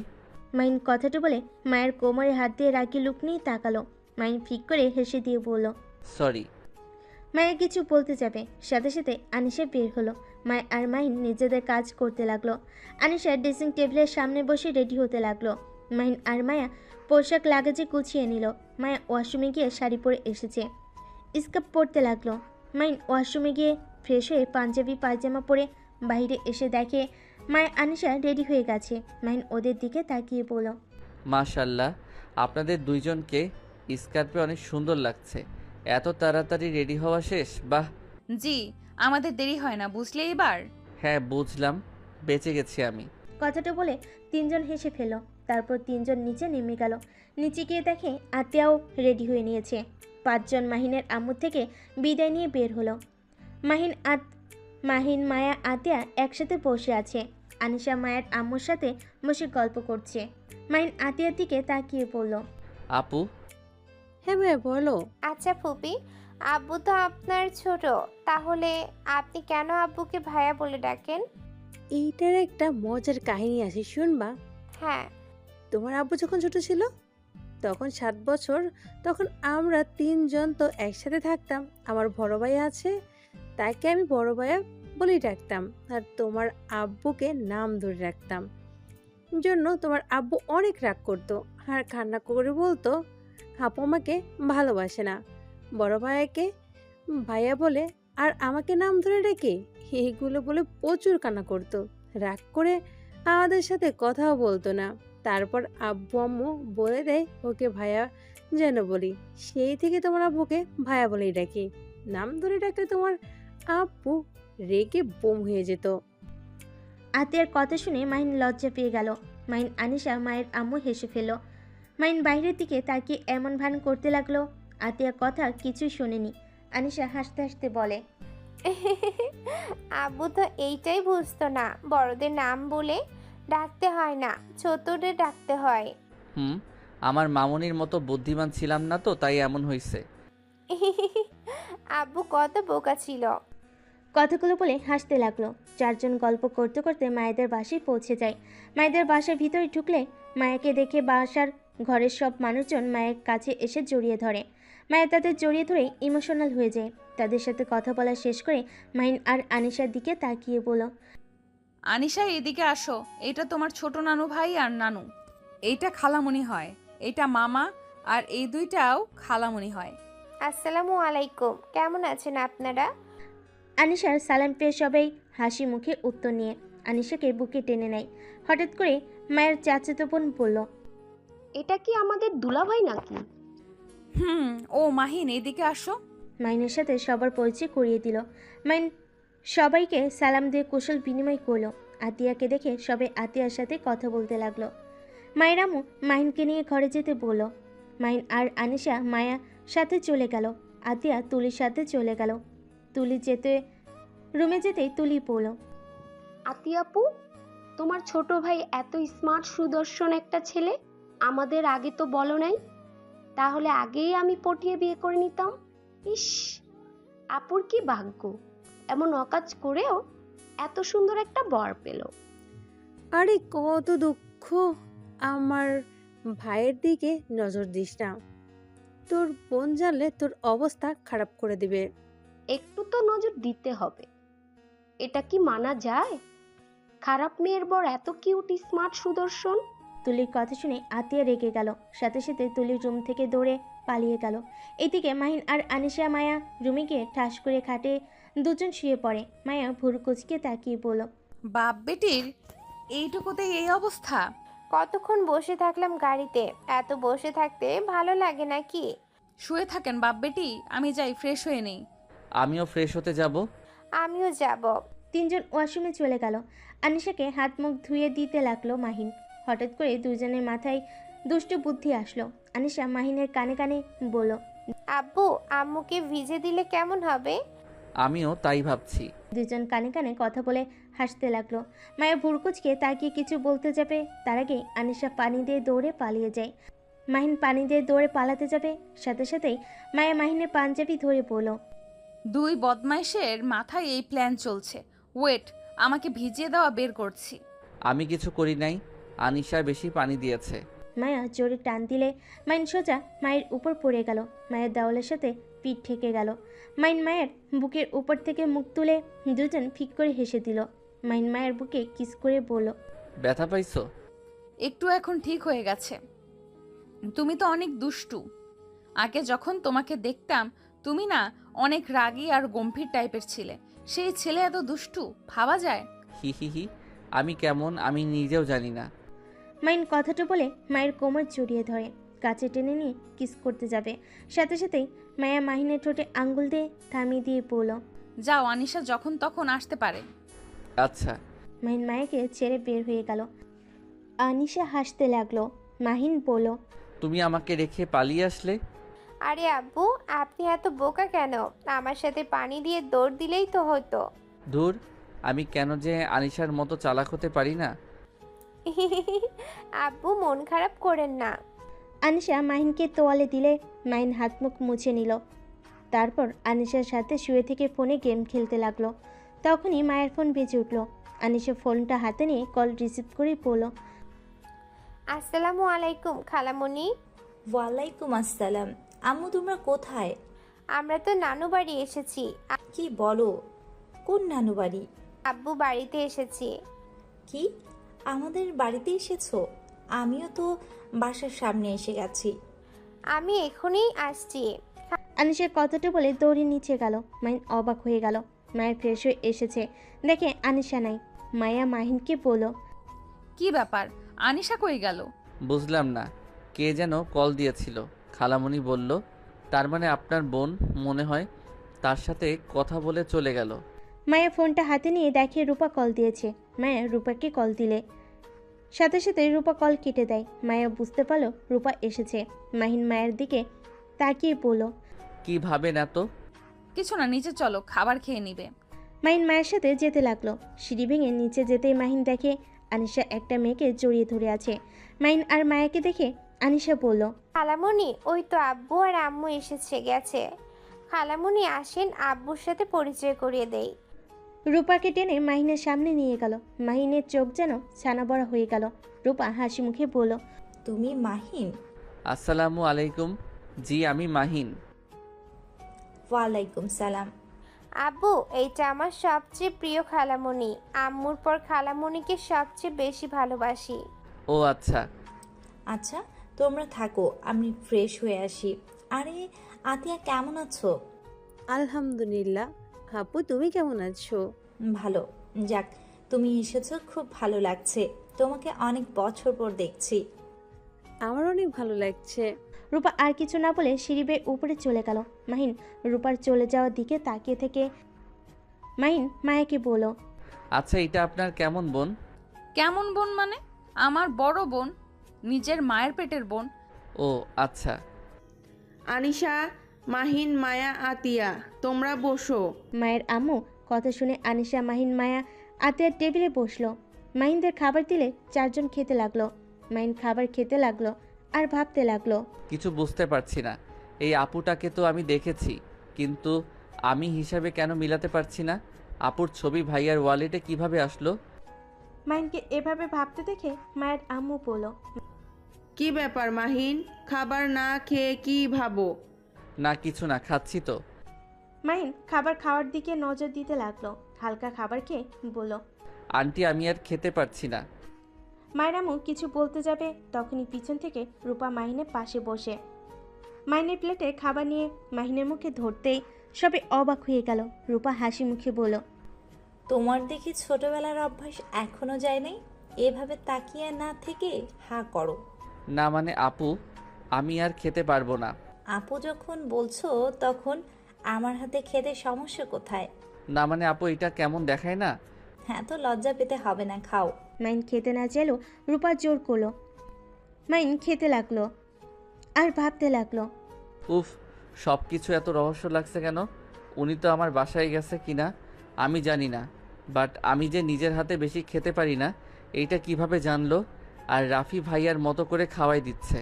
মাহিন কথাটা বলে মায়ের কোমরে হাত দিয়ে রাগি লুক নিয়ে তাকালো। মাহিন ফিক করে হেসে দিয়ে বলল। সরি। মায়া কিছু বলতে যাবে, সাথে সাথে আনিশা বের হলো। মায়া আর মাহিন নিজেদের কাজ করতে লাগলো। আনিশা ড্রেসিং টেবিলের সামনে বসে রেডি হতে লাগলো। মাহিন আর মায়া পোশাক লাগেজে গুছিয়ে নিল। মায়া ওয়াশরুমে গিয়ে শাড়ি পরে এসেছে, স্কার্ট পরতে লাগলো। মাহিন ওয়াশরুমে গিয়ে ফ্রেশ হয়ে পাঞ্জাবি পায়জামা পরে বাইরে এসে দেখে মায়া আনিশা রেডি হয়ে গেছে। মাহিন ওদের দিকে তাকিয়ে বলল। মাশাল্লাহ, আপনাদের দুইজনকে স্কার্পে অনেক সুন্দর লাগছে। এত তাড়াতাড়ি রেডি হওয়া শেষ? বাহ। জি, আমাদের দেরি হয় না, বুঝলে এবার? হ্যাঁ বুঝলাম, বেঁচে গেছি আমি। কথাটা বলে তিনজন হেসে ফেল। তারপর তিনজন নিচে নেমে গেল। নিচে গিয়ে দেখে আতিয়াও রেডি হয়ে নিয়েছে। 5 জন মাহিনের আম্মু থেকে বিদায় নিয়ে বের হলো। মাহিন মায়া আতিয়া একসাথে বসে আছে। আনিশা মায়ের আম্মুর সাথে বসে গল্প করছে। মাহিন আতিয়ার দিকে তাকিয়ে বলল। আপু। হ্যাঁ ভাইয়া বলো। আচ্ছা ফুপি, আব্বু তো আপনার ছোট, তাহলে আপনি কেন আব্বুকে ভাইয়া বলে ডাকেন? এইটার একটা মজার কাহিনী আছে, শুনবা? হ্যাঁ। তোমার আব্বু যখন ছোট ছিল, তখন 7 বছর, তখন আমরা 3 জন তো একসাথে থাকতাম। আমার বড় ভাই আছে, তাকে আমি বড় ভাইয়া বলেই ডাকতাম, আর তোমার আব্বুকে নাম ধরে রাখতাম। জন্য তোমার আব্বু অনেক রাগ করতো আর কান্না করে বলতো আপু আমাকে ভালোবাসে না, বড় ভাইয়াকে ভাইয়া বলে আর আমাকে নাম ধরে ডেকে এইগুলো বলে প্রচুর কান্না করতো। রাগ করে আমাদের সাথে কথাও বলতো না। তারপর আব্বু আম্মু বলে দেয় ওকে ভাইয়া যেন বলি, সেই থেকে তোমার আব্বুকে ভাইয়া বলেই ডাকি। নাম ধরে ডাকলে তোমার আব্বু রেগে বোম হয়ে যেত। আতিয়ার কথা শুনে মাহিন লজ্জা পেয়ে গেল। মাহিন আনিশা মায়ের আম্মু হেসে ফেলল। মাহিন বাইরের দিকে তাকিয়ে এমন ভান করতে লাগলো আতিয়া কথা কিছুই শোনেনি। আনিশা হাসতে হাসতে বলে, আব্বু তো এইটাই বুঝতো না, বড়দের নাম বলে ডাকতে হয় না, ছোটদের ডাকতে হয়। আমার মামুনির মতো বুদ্ধিমান ছিলাম না তো, তাই এমন হয়েছে। আব্বু কত বোকা ছিল। কথাগুলো বলে হাসতে লাগলো। চারজন গল্প করতে করতে মায়েদের বাসায় পৌঁছে যায়। মায়েদের বাসার ভিতরে ঢুকলে মায়াকে দেখে বাসার ঘরের সব মানুষজন মায়ের কাছে এসে জড়িয়ে ধরে। মায়া তাদের জড়িয়ে ধরে ইমোশনাল হয়ে যায়। তাদের সাথে কথা বলা শেষ করে মাহিন আর আনিশার দিকে তাকিয়ে বলল, আনিশা এদিকে আসো, এটা তোমার ছোট নানু ভাই আর নানু, এইটা খালামণি হয়, এইটা মামা, আর এই দুইটাও খালামণি হয়। আসসালামু আলাইকুম, কেমন আছেন আপনারা? আনিশার সালাম পেয়ে সবাই হাসি মুখে উত্তর নিয়ে আনিশাকে বুকে টেনে নেয়। হঠাৎ করে মায়ের চাচাতো বোন বলল, এটা কি আমাদের দুলাভাই নাকি? ও মাহিন এদিকে আসো। মাইনের সাথে সবার পরিচয় করিয়ে দিল। মাইন সবাইকে সালাম দিয়ে কুশল বিনিময় করলো। আতিয়াকে দেখে সবাই আতিয়ার সাথে কথা বলতে লাগলো। মায়ের আম্মু মাহিনকে নিয়ে ঘরে যেতে বলল। মাহিন আর আনিশা মায়া সাথে চলে গেল। আতিয়া তুলির সাথে চলে গেল। তুলি রুমে যেতেই তুলি পড়ল, আতিয়াপু, তোমার ছোট ভাই এত স্মার্ট সুদর্শন একটা ছেলে, আমাদের আগে তো বলো নাই, তাহলে আগেই আমি পটিয়ে বিয়ে করে নিতাম। ইস, আপুর কি ভাগ্য, এমন অকাজ করেও এত সুন্দর একটা বর পেল। আরে কত দুঃখ, আমার ভাইয়ের দিকে নজর দিস না, তোর বোন জানলে তোর অবস্থা খারাপ করে দিবে। একটু তো নজর দিতে হবে, এটা কি মানা যায়? খারাপ মেয়ের বর এত কিউট স্মার্ট সুদর্শন। তুলির কথা শুনে আতিয়া রেগে গেল। সাথে সাথে তুলির রুম থেকে দৌড়ে পালিয়ে গেল। এদিকে মাহিন আর আনিশা মায়া রুমে গিয়ে ঠাস করে খাটে দুজন শুয়ে পড়ে। মায়া ভুরু কুচকে তাকিয়ে বলল, বাপ বেটির এইটুকুতে এই অবস্থা? কতক্ষণ বসে থাকলাম গাড়িতে, এত বসে থাকতে ভালো লাগে নাকি? শুয়ে থাকেন বাপ বেটি, আমি যাই ফ্রেশ হয়ে নেই। আমিও ফ্রেশ হতে যাব। আমিও যাব। তিনজন ওয়াশরুমে চলে গেল। আনিশাকে হাত মুখ ধুয়ে দিতে লাগলো মাহিন। হঠাৎ করে দুজনের মাথায় দুষ্টু বুদ্ধি আসলো। আনিশা মাহিনের কানে কানে বলল, আব্বু, আম্মুকে ভিজে দিলে কেমন হবে? আমিও তাই ভাবছি। দুজন কানে কানে কথা বলে হাসতে লাগলো। মায়া ভুরকুচকে তাকিয়ে কিছু বলতে যাবে, তার আগে আনিশা পানি দিয়ে দৌড়ে পালিয়ে যায়। মাহিন পানি দিয়ে দৌড়ে পালাতে যাবে, সাথে সাথেই মায়া মাহিনের পাঞ্জাবি ধরে বলল, দুই বদমাইশের মাথায় এই প্ল্যান চলছে, ওয়েট, আমাকে ভিজিয়ে দেওয়া বের করছি। আমি কিছু করি নাই, আনিশা বেশি পানি দিয়েছে। মায়া জোরে টান দিলে মাইন সোজা মায়ের উপর পড়ে গেল। মায়ের দেওয়ালের সাথে পিঠ ঠেকে গেল। মাইন মায়ের বুকের উপর থেকে মুখ তুলে দুজন ফিক করে হেসে দিল। মাইন মায়ের বুকে কিস করে বলল, ব্যথা পাইছো? একটু এখন ঠিক হয়ে গেছে। তুমি তো অনেক দুষ্টু। আগে যখন তোমাকে দেখতাম তুমি না অনেক রাগী আর গম্ভীর টাইপের ছিলে। সেই ছেলে এত দুষ্টু ভাবা যায়? হি হি হি, আমি কেমন আমি নিজেও জানি না। মাইন কথাটা বলে মায়ের কোমর জড়িয়ে ধরে কাছে টেনে নিয়ে কিস করতে যাবে। সাথে সাথেই মায়া মাহিনের ঠোঁটে আঙ্গুল দিয়ে থামিয়ে দিয়ে বলল, যাও, আনিশা যখন তখন আসতে পারে। আচ্ছা। মাহিন মায়াকে ছেড়ে বের হয়ে গেল। আনিশা হাসতে লাগলো। মাহিন বলল, তুমি আমাকে রেখে পালিয়ে আসলে? আরে আব্বু, আপনি এত বোকা কেন? আমার সাথে পানি দিয়ে দৌড় দিলেই তো হতো। দূর, আমি কেন যে আনিশার মতো চালাক হতে পারি না। আব্বু, মন খারাপ করেন না। আনিশা মাহিনকে তোয়ালে দিলে মাহিন হাত মুখ মুছে নিল। তারপর আনিশার সাথে শুয়ে থেকে ফোনে গেম খেলতে লাগলো। তখনই মায়ের ফোন বেজে উঠল। আনিশা ফোনটা হাতে নিয়ে কল রিসিভ করে বলল, আসসালামু আলাইকুম খালামণি। ওয়ালাইকুম আসসালাম। আম্মু তোমরা কোথায়? আমরা তো নানু বাড়ি এসেছি। কি বলো? কোন নানু বাড়ি? আব্বু বাড়িতে এসেছি। কি, আমাদের বাড়িতে এসেছো? আমিও তো বাসার সামনে এসে গেছি। আমি এখনই আসছি। আনিশার কথাটা বলে দৌড়ে নিচে গেল। মাহিন অবাক হয়ে গেল। মায়া ফ্রেশ হয়ে এসেছে, দেখে আনিশা নাই। মায়া মাহিনকে বলল, কি ব্যাপার, আনিশা কই গেল? বুঝলাম না, কে যেন কল দিয়েছিল। খালামণি বলল, তার মানে আপনার বোন মনে হয়, তার সাথে কথা বলে চলে গেল। মায়া ফোনটা হাতে নিয়ে দেখে রূপা কল দিয়েছে। মায়া রূপাকে কল দিলে সাথে সাথে রূপা কল কেটে দেয়। মায়া বুঝতে পারলো রূপা এসেছে। মাহিন মায়ের দিকে তাকিয়ে বলল, কি ভাবেন এত? কিছু না, নিচে চলো, খাবার খেয়ে নিবে। মাহিন মায়ের সাথে যেতে লাগলো। সিঁড়ি ভেঙে নিচে যেতেই মাহিন দেখে আনিশা একটা মেয়েকে জড়িয়ে ধরে আছে। মাহিন আর মায়াকে দেখে আনিশা বলল, খালামণি, ওই তো আব্বু আর আম্মু গেছে। খালামণি আসেন, আব্বুর সাথে পরিচয় করিয়ে দেই। রূপাকে টেনে মাহিনের সামনে নিয়ে গেল। মাহিনের চোখ যেন ছানা বড়া হয়ে গেল। রূপা হাসি মুখে বলল, তুমি মাহিন? আসসালামু আলাইকুম। জি, আমি মাহিন। ওয়ালাইকুম সালাম। আব্বু, এইটা আমার সবচেয়ে প্রিয় খালামণি। আম্মুর পর খালামণিকে সবচেয়ে বেশি ভালোবাসি। ও আচ্ছা। আচ্ছা, তোমরা থাকো, আমি ফ্রেশ হয়ে আসি। আরে আতিয়া, কেমন আছো? আলহামদুলিল্লাহ। আপু, তুমি কেমন আছো? ভালো। যাক, তুমি এসেছো, খুব ভালো লাগছে। তোমাকে অনেক বছর পর দেখছি। আমার অনেক ভালো লাগছে। রূপা আর কিছু না বলে সিঁড়ি বেয়ে উপরে চলে গেল। মাহিন রূপার চলে যাওয়ার দিকে তাকিয়ে থেকে মাহিন মায়াকে বলল, আচ্ছা, এটা আপনার কেমন বোন? কেমন বোন মানে? আমার বড় বোন, নিজের মায়ের পেটের বোন। ও আচ্ছা। আনিশা, মাহিন, মায়া, আতিয়া, তোমরা বসো। মায়ের আম্মু কথা শুনে আনিশা, মাহিন, মায়া আতিয়ার টেবিলে বসলো। মাহিনদের খাবার দিলে চারজন খেতে লাগলো। মাহিন খাবার খেতে লাগলো আর ভাবতে লাগলো। কিছু বুঝতে পারছি না, এই আপুটাকে তো আমি দেখেছি, কিন্তু আমি হিসাবে কেন মিলাতে পারছি না। আপুর ছবি ভাইয়ার ওয়ালেটে কিভাবে আসলো? মাহিনকে এভাবে ভাবতে দেখে মায়ের আম্মু বলল, কি ব্যাপার মাহিন, খাবার না খেয়ে কি ভাবো? না কিছু না, খাচ্ছি তো। মাহিন খাবার খাওয়ার দিকে নজর দিতে লাগলো। হালকা খাবার খেয়ে বলল, আন্টি, আমি আর খেতে পারছি না। মায়ের আম্মু কিছু বলতে যাবে, তখনই পিছন থেকে রূপা মাহিনের পাশে বসে মাহিনের প্লেটে খাবার নিয়ে মাহিনের মুখে ধরতেই সবে অবাক হয়ে গেল। রূপা হাসি মুখে বলল, তোমার দেখি ছোটবেলার অভ্যাস এখনো যায় নাই। এভাবে তাকিয়ে না থেকে হা করো। না মানে আপু, আমি আর খেতে পারবো না। আপু যখন বলছো, তখন আমার হাতে খেতে সমস্যা কোথায়? না মানে আপু, এটা কেমন দেখায় না? হ্যাঁ, তো লজ্জা পেতে হবে না, খাও। মাহিন খেতে না চাইলেও রূপা জোর করলো। মাহিন খেতে লাগলো আর ভাবতে লাগলো, উফ, সব কিছু এত রহস্য লাগছে কেন? উনি তো আমার বাসায় গেছে কিনা আমি জানি না, বাট আমি যে নিজের হাতে বেশি খেতে পারি না এইটা কিভাবে জানলো? আর রাফি ভাইয়ার মতো করে খাওয়াই দিচ্ছে।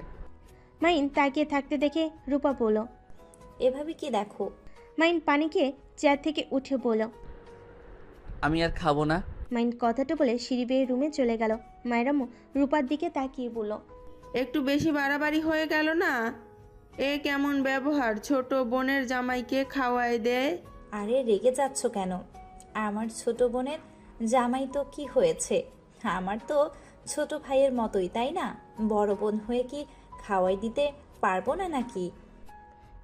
মাহিন তাকিয়ে থাকতে দেখে রূপা বলল, এভাবে কি দেখো? মাহিন পানি খেয়ে চেয়ার থেকে উঠে বলল, আমি আর খাবো না। মাহিন কথাটা বলে সিঁড়ি বেয়ে রুমে চলে গেল। মায়ের আম্মু রূপার দিকে তাকিয়ে বলল, একটু বেশি বাড়াবাড়ি হয়ে গেল না? এ কেমন ব্যবহার? ছোট বোনের জামাইকে খাওয়াই দেয়। আরে রেগে যাচ্ছ কেন? আমার ছোট বোনের জামাই তো কি হয়েছে? আমার তো ছোট ভাইয়ের মতোই, তাই না? বড় বোন হয়ে কি খাওয়াই দিতে পারবো না নাকি?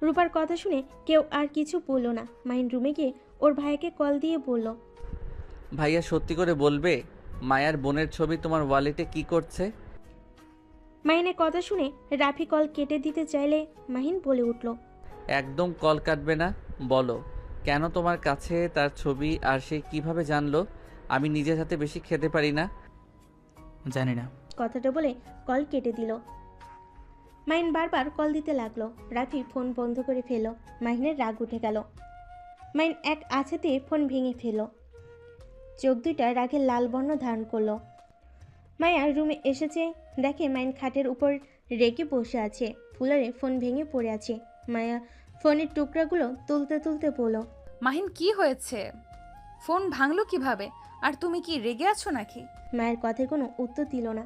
রূপার কথা শুনে কেউ আর কিছু বলল না। মাহিন রুমে গিয়ে ওর ভাইকে কল দিয়ে বলল, ভাইয়া সত্যি করে বলবে, মায়ার বোনের ছবি তোমার ওয়ালেটে কি করছে? মাহিনের কথা শুনে রাফি কল কেটে দিতে চাইলে মাহিন বলে উঠল, একদম কল কাটবে না, বলো কেন তোমার কাছে তার ছবি, আর সে কিভাবে জানলো আমি নিজের হাতে বেশি খেতে পারি না? জানি না। কথাটা বলে কল কেটে দিল। মাহিন বারবার কল দিতে লাগলো। রাফি ফোন বন্ধ করে ফেলল। মাহিনের রাগ উঠে গেল। মাহিন এক আছাতে ফোন ভেঙে ফেলল। চোখ দুইটা রাগের লাল বর্ণ ধারণ করলো। মায়া রুমে এসেছে, দেখে মাহিন খাটের উপর রেগে বসে আছে, ফুলারে ফোন ভেঙে পড়ে আছে। মায়া ফোনের টুকরাগুলো তুলতে তুলতে বলল, মাহিন, কি হয়েছে? ফোন ভাঙলো কিভাবে? আর তুমি কি রেগে আছো নাকি? মায়ের কথায় কোনো উত্তর দিল না।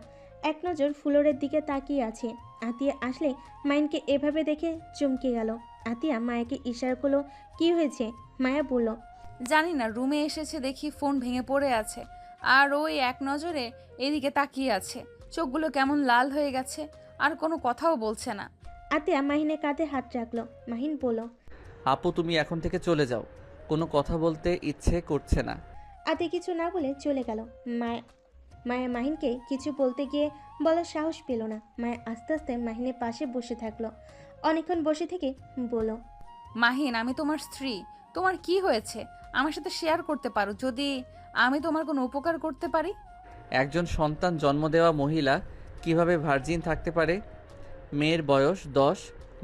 এক নজর ফ্লোরের দিকে তাকিয়ে আছে। আতিয়া আসলে মাহিনকে এভাবে দেখে চমকে গেল। আতিয়া মায়াকে ইশারা করলো, কি হয়েছে? মায়া বলল, জানি না, রুমে এসেছে দেখি ফোন ভেঙে পড়ে আছে, আর ওই এক নজরে এদিকে তাকিয়ে আছে, চোখগুলো কেমন লাল হয়ে গেছে, আর কোনো কথাও বলছে না। আতিয়া মাহিনের কাঁধে হাত রাখলো। মাহিন বলল, আপু তুমি এখন থেকে চলে যাও, কোনো কথা বলতে ইচ্ছে করছে না। আতিয়া কিছু না বলে চলে গেল। মায়া মাহিনকে কিছু বলতে গিয়ে বলার সাহস পেল না। মায়া আস্তে আস্তে মাহিনের পাশে বসে থাকলো। অনেকক্ষণ বসে থেকে বলল, মাহিন, আমি তোমার স্ত্রী, তোমার কি হয়েছে আমার সাথে শেয়ার করতে পারো, যদি আমি তোমার কোনো উপকার করতে পারি। একজন সন্তান জন্ম দেওয়া মহিলা কিভাবে ভার্জিন থাকতে পারে? মেয়ের বয়স 10,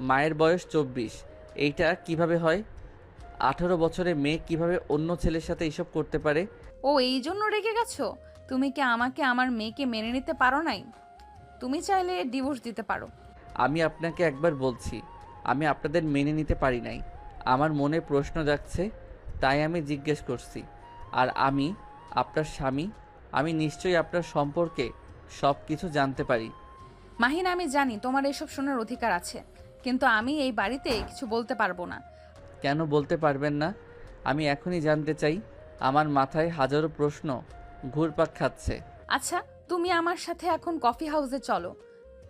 মায়ের বয়স 24, এইটা কিভাবে হয়? 18 বছরের মেয়ে কিভাবে অন্য ছেলের সাথে এসব করতে পারে? ও এই জন্য রেগে গেছো? তুমি কি আমাকে আমার মেয়েকে মেনে নিতে পারো নাই? তুমি চাইলে ডিভোর্স দিতে পারো। আমি আপনাকে একবার বলছি, আমি আপনাদের মেনে নিতে পারি নাই। আমার মনে প্রশ্ন জাগছে, তাই আমি জিজ্ঞেস করছি। আর আমি আপনার স্বামী, আমি নিশ্চয়ই আপনার সম্পর্কে সব কিছু জানতে পারি। মাহিন, আমি জানি তোমার এসব শোনার অধিকার আছে, কিন্তু আমি এই বাড়িতে কিছু বলতে পারবো না। কেন বলতে পারবেন না? আমি এখনই জানতে চাই। আমার মাথায় হাজারো প্রশ্ন ঘুরপাক খাচ্ছে। আচ্ছা, তুমি আমার সাথে এখন কফি হাউসে চলো,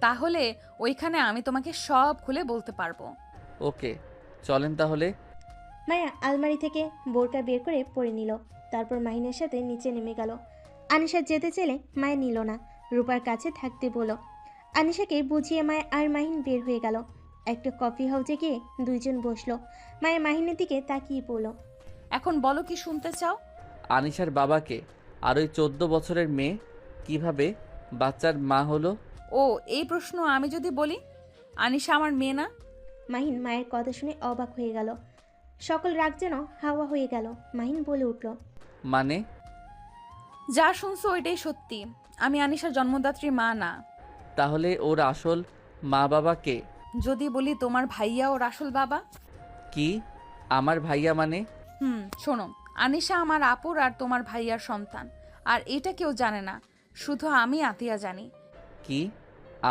তাহলে ওইখানে আমি তোমাকে সব খুলে বলতে পারবো। ওকে, চলেন তাহলে। মায়া আলমারি থেকে বোরকা বের করে পরে নিল। তারপর মাহিনের সাথে নিচে নেমে গেল। আনিশা যেতে চাইলে মায়া নিল না, রূপার কাছে থাকতে বলল। আনিশাকে বুঝিয়ে মায়া আর মাহিন বের হয়ে গেল। একটা কফি হাউসে গিয়ে দুইজন বসলো। মায়া মাহিনের দিকে তাকিয়ে বলল, এখন বলো কি শুনতে চাও? আনিশার বাবাকে আর ওই 14 বছরের মেয়ে কিভাবে বাচ্চার মা হলো? ও এই প্রশ্ন আমি যদি বলি আনিশা আমার মেয়ে না? মাহিন মায়ের কথা শুনে অবাক হয়ে গেল। সকল রাগ যেন হাওয়া হয়ে গেল। মাহিন বলে উঠল, মানে? যা শুনছো ওইটাই সত্যি, আমি আনিশার জন্মদাত্রী মা না। তাহলে ওর আসল মা বাবা কে? যদি বলি তোমার ভাইয়া ওর আসল বাবা। কি? আমার ভাইয়া মানে? শোনো, আনিশা আমার আপুর আর তোমার ভাইয়ার সন্তান, আর এটা কেউ জানে না, শুধু আমি আতিয়া জানি। কি,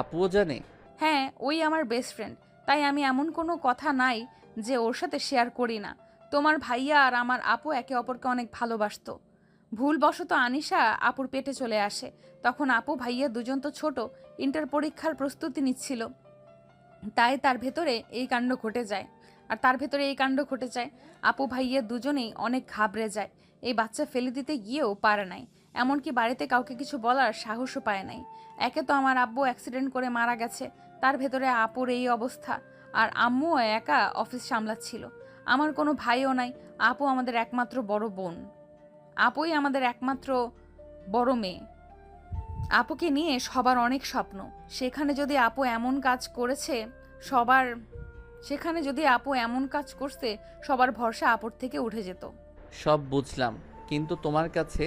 আপুও জানে? হ্যাঁ, ওই আমার বেস্ট ফ্রেন্ড, তাই আমি এমন কোনো কথা নাই যে ওর সাথে শেয়ার করি না। তোমার ভাইয়া আর আমার আপু একে অপরকে অনেক ভালোবাসতো। ভুলবশত আনিশা আপুর পেটে চলে আসে, তখন আপু ভাইয়া দুজন তো ছোট, ইন্টার পরীক্ষার প্রস্তুতি নিচ্ছিল, তাই তার ভেতরে এই কাণ্ড ঘটে যায়। আপু ভাইয়া দুজনেই অনেক ঘাবড়ে যায়, এই বাচ্চা ফেলে দিতে গিয়েও পারে নাই, এমনকি বাড়িতে কাউকে কিছু বলার সাহসও পায় নাই। একে তো আমার আব্বু অ্যাক্সিডেন্ট করে মারা গেছে, তার ভেতরে আপুর এই অবস্থা, আর আম্মুও একা অফিস সামলাচ্ছিল। আমার কোনো ভাইও নাই, আপু আমাদের একমাত্র বড় বোন, আপুই আমাদের একমাত্র বড় মেয়ে। আপুকে নিয়ে সবার অনেক স্বপ্ন, সেখানে যদি আপু এমন কাজ করছে সবার ভরসা আপুর থেকে উঠে যেত। সব বুঝলাম, কিন্তু তোমার কাছে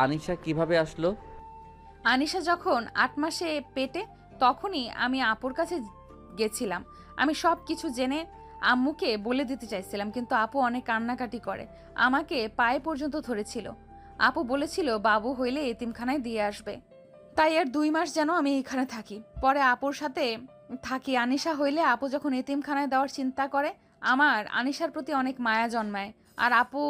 আনিশা কিভাবে আসলো? আনিশা যখন 8 মাসে পেটে, তখনই আমি আপুর কাছে গেছিলাম। আমি সব কিছু জেনে আম্মুকে বলে দিতে চাইছিলাম, কিন্তু আপু অনেক কান্নাকাটি করে, আমাকে পায়ে পর্যন্ত ধরেছিল। আপু বলেছিল বাবু হইলে এতিমখানায় দিয়ে আসবে, তাই আর 2 মাস যেন আমি এখানে থাকি। পরে আপুর সাথে থাকি। আনিশা হইলে আপু যখন এতিমখানায় দেওয়ার চিন্তা করে, আমার আনিশার প্রতি অনেক মায়া জন্মায়। আর আপু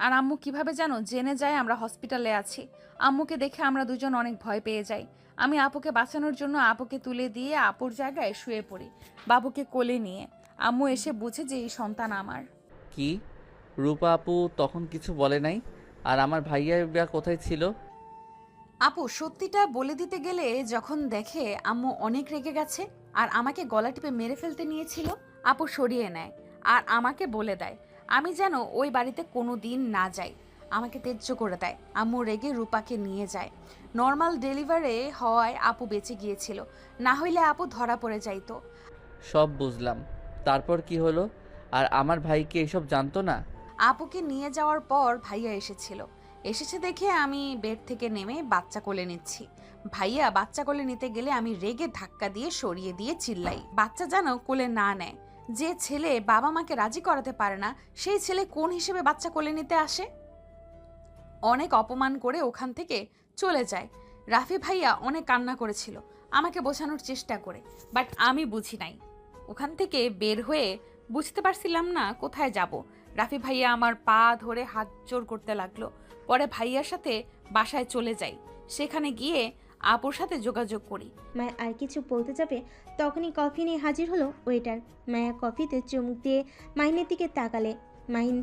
আর আম্মু কিভাবে যেন জেনে যায় আমরা হসপিটালে আছি। আম্মুকে দেখে আমরা দুজন অনেক ভয় পেয়ে যাই। আমি আপুকে বাঁচানোর জন্য আপুকে তুলে দিয়ে আপুর জায়গায় শুয়ে পড়ি, বাবুকে কোলে নিয়ে। আম্মু এসে বুঝে যে এই সন্তান আমার। কি, রূপা আপু তখন কিছু বলে নাই? আর আমার ভাইয়া বা কোথায় ছিল? আপু সত্যিটা বলে দিতে গেলে যখন দেখে আম্মু অনেক রেগে গেছে আর আমাকে গলা টিপে মেরে ফেলতে নিয়েছিল, আপু সরিয়ে নেয় আর আমাকে বলে দেয় আমি যেন ওই বাড়িতে কোনো দিন না যাই। আমাকে তেজ্য করে দেয়। আম্মু রেগে রূপাকে নিয়ে যায়। নর্মাল ডেলিভারি হওয়ায় আপু বেঁচে গিয়েছিল, না হইলে আপু ধরা পড়ে যাইতো। সব বুঝলাম, তারপর কি হলো? আর আমার ভাই কি এসব জানতো না? আপুকে নিয়ে যাওয়ার পর ভাইয়া এসেছে দেখে আমি বেড থেকে নেমে বাচ্চা কোলে নিচ্ছি। ভাইয়া বাচ্চা কোলে নিতে গেলে আমি রেগে ধাক্কা দিয়ে সরিয়ে দিয়ে চিল্লাই, বাচ্চা যেন কোলে না নেয়। যে ছেলে বাবা মাকে রাজি করাতে পারে না, সেই ছেলে কোন হিসেবে বাচ্চা কোলে নিতে আসে? অনেক অপমান করে ওখান থেকে চলে যায়। রাফি ভাইয়া অনেক কান্না করেছিল আমাকে বোঝানোর চেষ্টা করে, বাট আমি বুঝি নাই। ওখান থেকে বের হয়ে বুঝতে পারছিলাম না কোথায় যাব। রাফি ভাইয়া আমার পা ধরে হাত জোর করতে লাগলো। পরে ভাইয়ার সাথে বাসায় চলে যাই। সেখানে গিয়ে আপুর সাথে যোগাযোগ করি। মায়া আর কিছু বলতে যাবে তখনই কফি নিয়ে হাজির হলো ওয়েটার। মায়া কফিতে চুমুক দিয়ে মাহিনের দিকে তাকালে মাহিন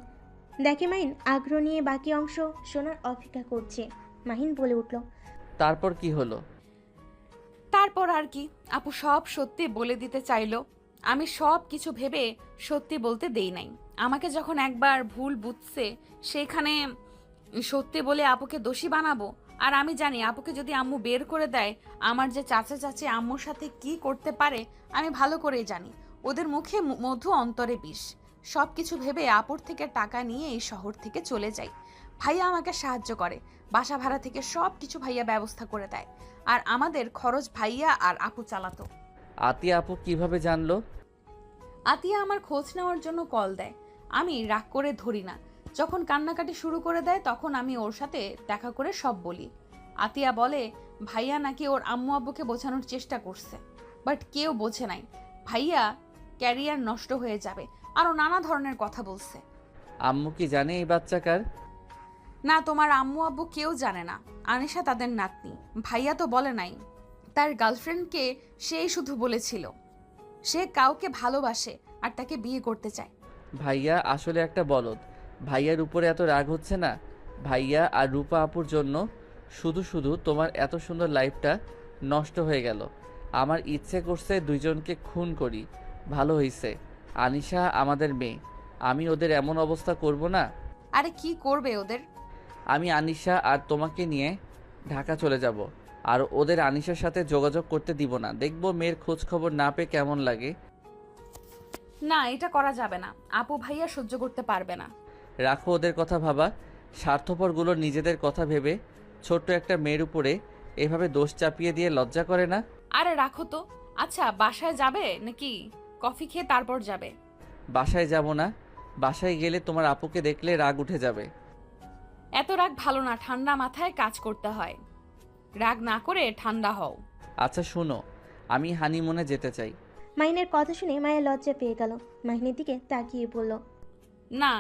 দেখে মাহিন আগ্রহ নিয়ে বাকি অংশ শোনার অপেক্ষা করছে। মাহিন বলে উঠল, তারপর কি হলো? তারপর আর কি, আপু সব সত্যি বলে দিতে চাইলো। আমি সব কিছু ভেবে সত্যি বলতে দেই নাই। আমাকে যখন একবার ভুল বুঝছে সেখানে সত্যি বলে আপুকে দোষী বানাবো। আর আমি জানি আপুকে যদি আম্মু বের করে দেয়, আমার যে চাচা চাচি আম্মুর সাথে কি করতে পারে আমি ভালো করেই জানি। ওদের মুখে মধু, অন্তরে বিষ। সব কিছু ভেবে আপুর থেকে টাকা নিয়ে এই শহর থেকে চলে যাই। ভাইয়া আমাকে সাহায্য করে, বাসা ভাড়া থেকে সব কিছু ভাইয়া ব্যবস্থা করে দেয়। আর আমাদের খরচ ভাইয়া আর আপু চালাতো। আতিয়া আপু কিভাবে জানলো? আতিয়া আমার খোঁজ নেওয়ার জন্য কল দেয়। আমি রাগ করে ধরি না। যখন কান্নাকাটি শুরু করে দেয় তখন আমি ওর সাথে দেখা করে সব বলি। আতিয়া বলে ভাইয়া নাকি ওর আম্মু আব্বুকে বোঝানোর চেষ্টা করছে, বাট কেউ বোঝে নাই। ভাইয়া ক্যারিয়ার নষ্ট হয়ে যাবে, আরও নানা ধরনের কথা বলছে। আম্মু কি জানে এই বাচ্চা কার? না, তোমার আম্মু আব্বু কেউ জানে না। আনিশা তাদের নাতনি। ভাইয়া তো বলে নাই। তার গার্লফ্রেন্ডকে সেই শুধু বলেছিল সে কাউকে ভালোবাসে আর তাকে বিয়ে করতে চায়। ভাইয়া আসলে একটা বলদ। ভাইয়ার উপরে এত রাগ হচ্ছে না? ভাইয়া আর রূপা আপুর জন্য শুধু শুধু তোমার এত সুন্দর লাইফটা নষ্ট হয়ে গেল। আমার ইচ্ছে করছে দুইজনকে খুন করি। ভালো হইছে, আনিশা আমাদের মেয়ে। আমি ওদের এমন অবস্থা করব না। আরে কি করবে ওদের? আমি আনিশা আর তোমাকে নিয়ে ঢাকা চলে যাব, আর ওদের আনিশার সাথে যোগাযোগ করতে দিব না। দেখবো মেয়ের খোঁজ খবর না পেয়ে কেমন লাগে। না, এটা করা যাবে না। আপু ভাইয়া সহ্য করতে পারবে না। রাখো ওদের কথা ভাবা। স্বার্থপরগুলো নিজেদের কথা ভেবে ছোট্ট একটা মেয়ের উপরে এভাবে দোষ চাপিয়ে দিয়ে লজ্জা করে না? আরে রাখো তো। আচ্ছা, বাসায় যাবে নাকি কফি খেয়ে তারপর যাবে? বাসায় যাব না। বাসায় গেলে তোমার আপুকে দেখলে রাগ উঠে যাবে। এত রাগ ভালো না, ঠান্ডা মাথায় কাজ করতে হয়। রাগ না করে ঠান্ডা হও। আচ্ছা শোনো, আমি হানিমুনে যেতে চাই। মাহিনের কথা শুনে মায়া লজ্জা পেয়ে গেল। মাহিনের দিকে তাকিয়ে বলল, না,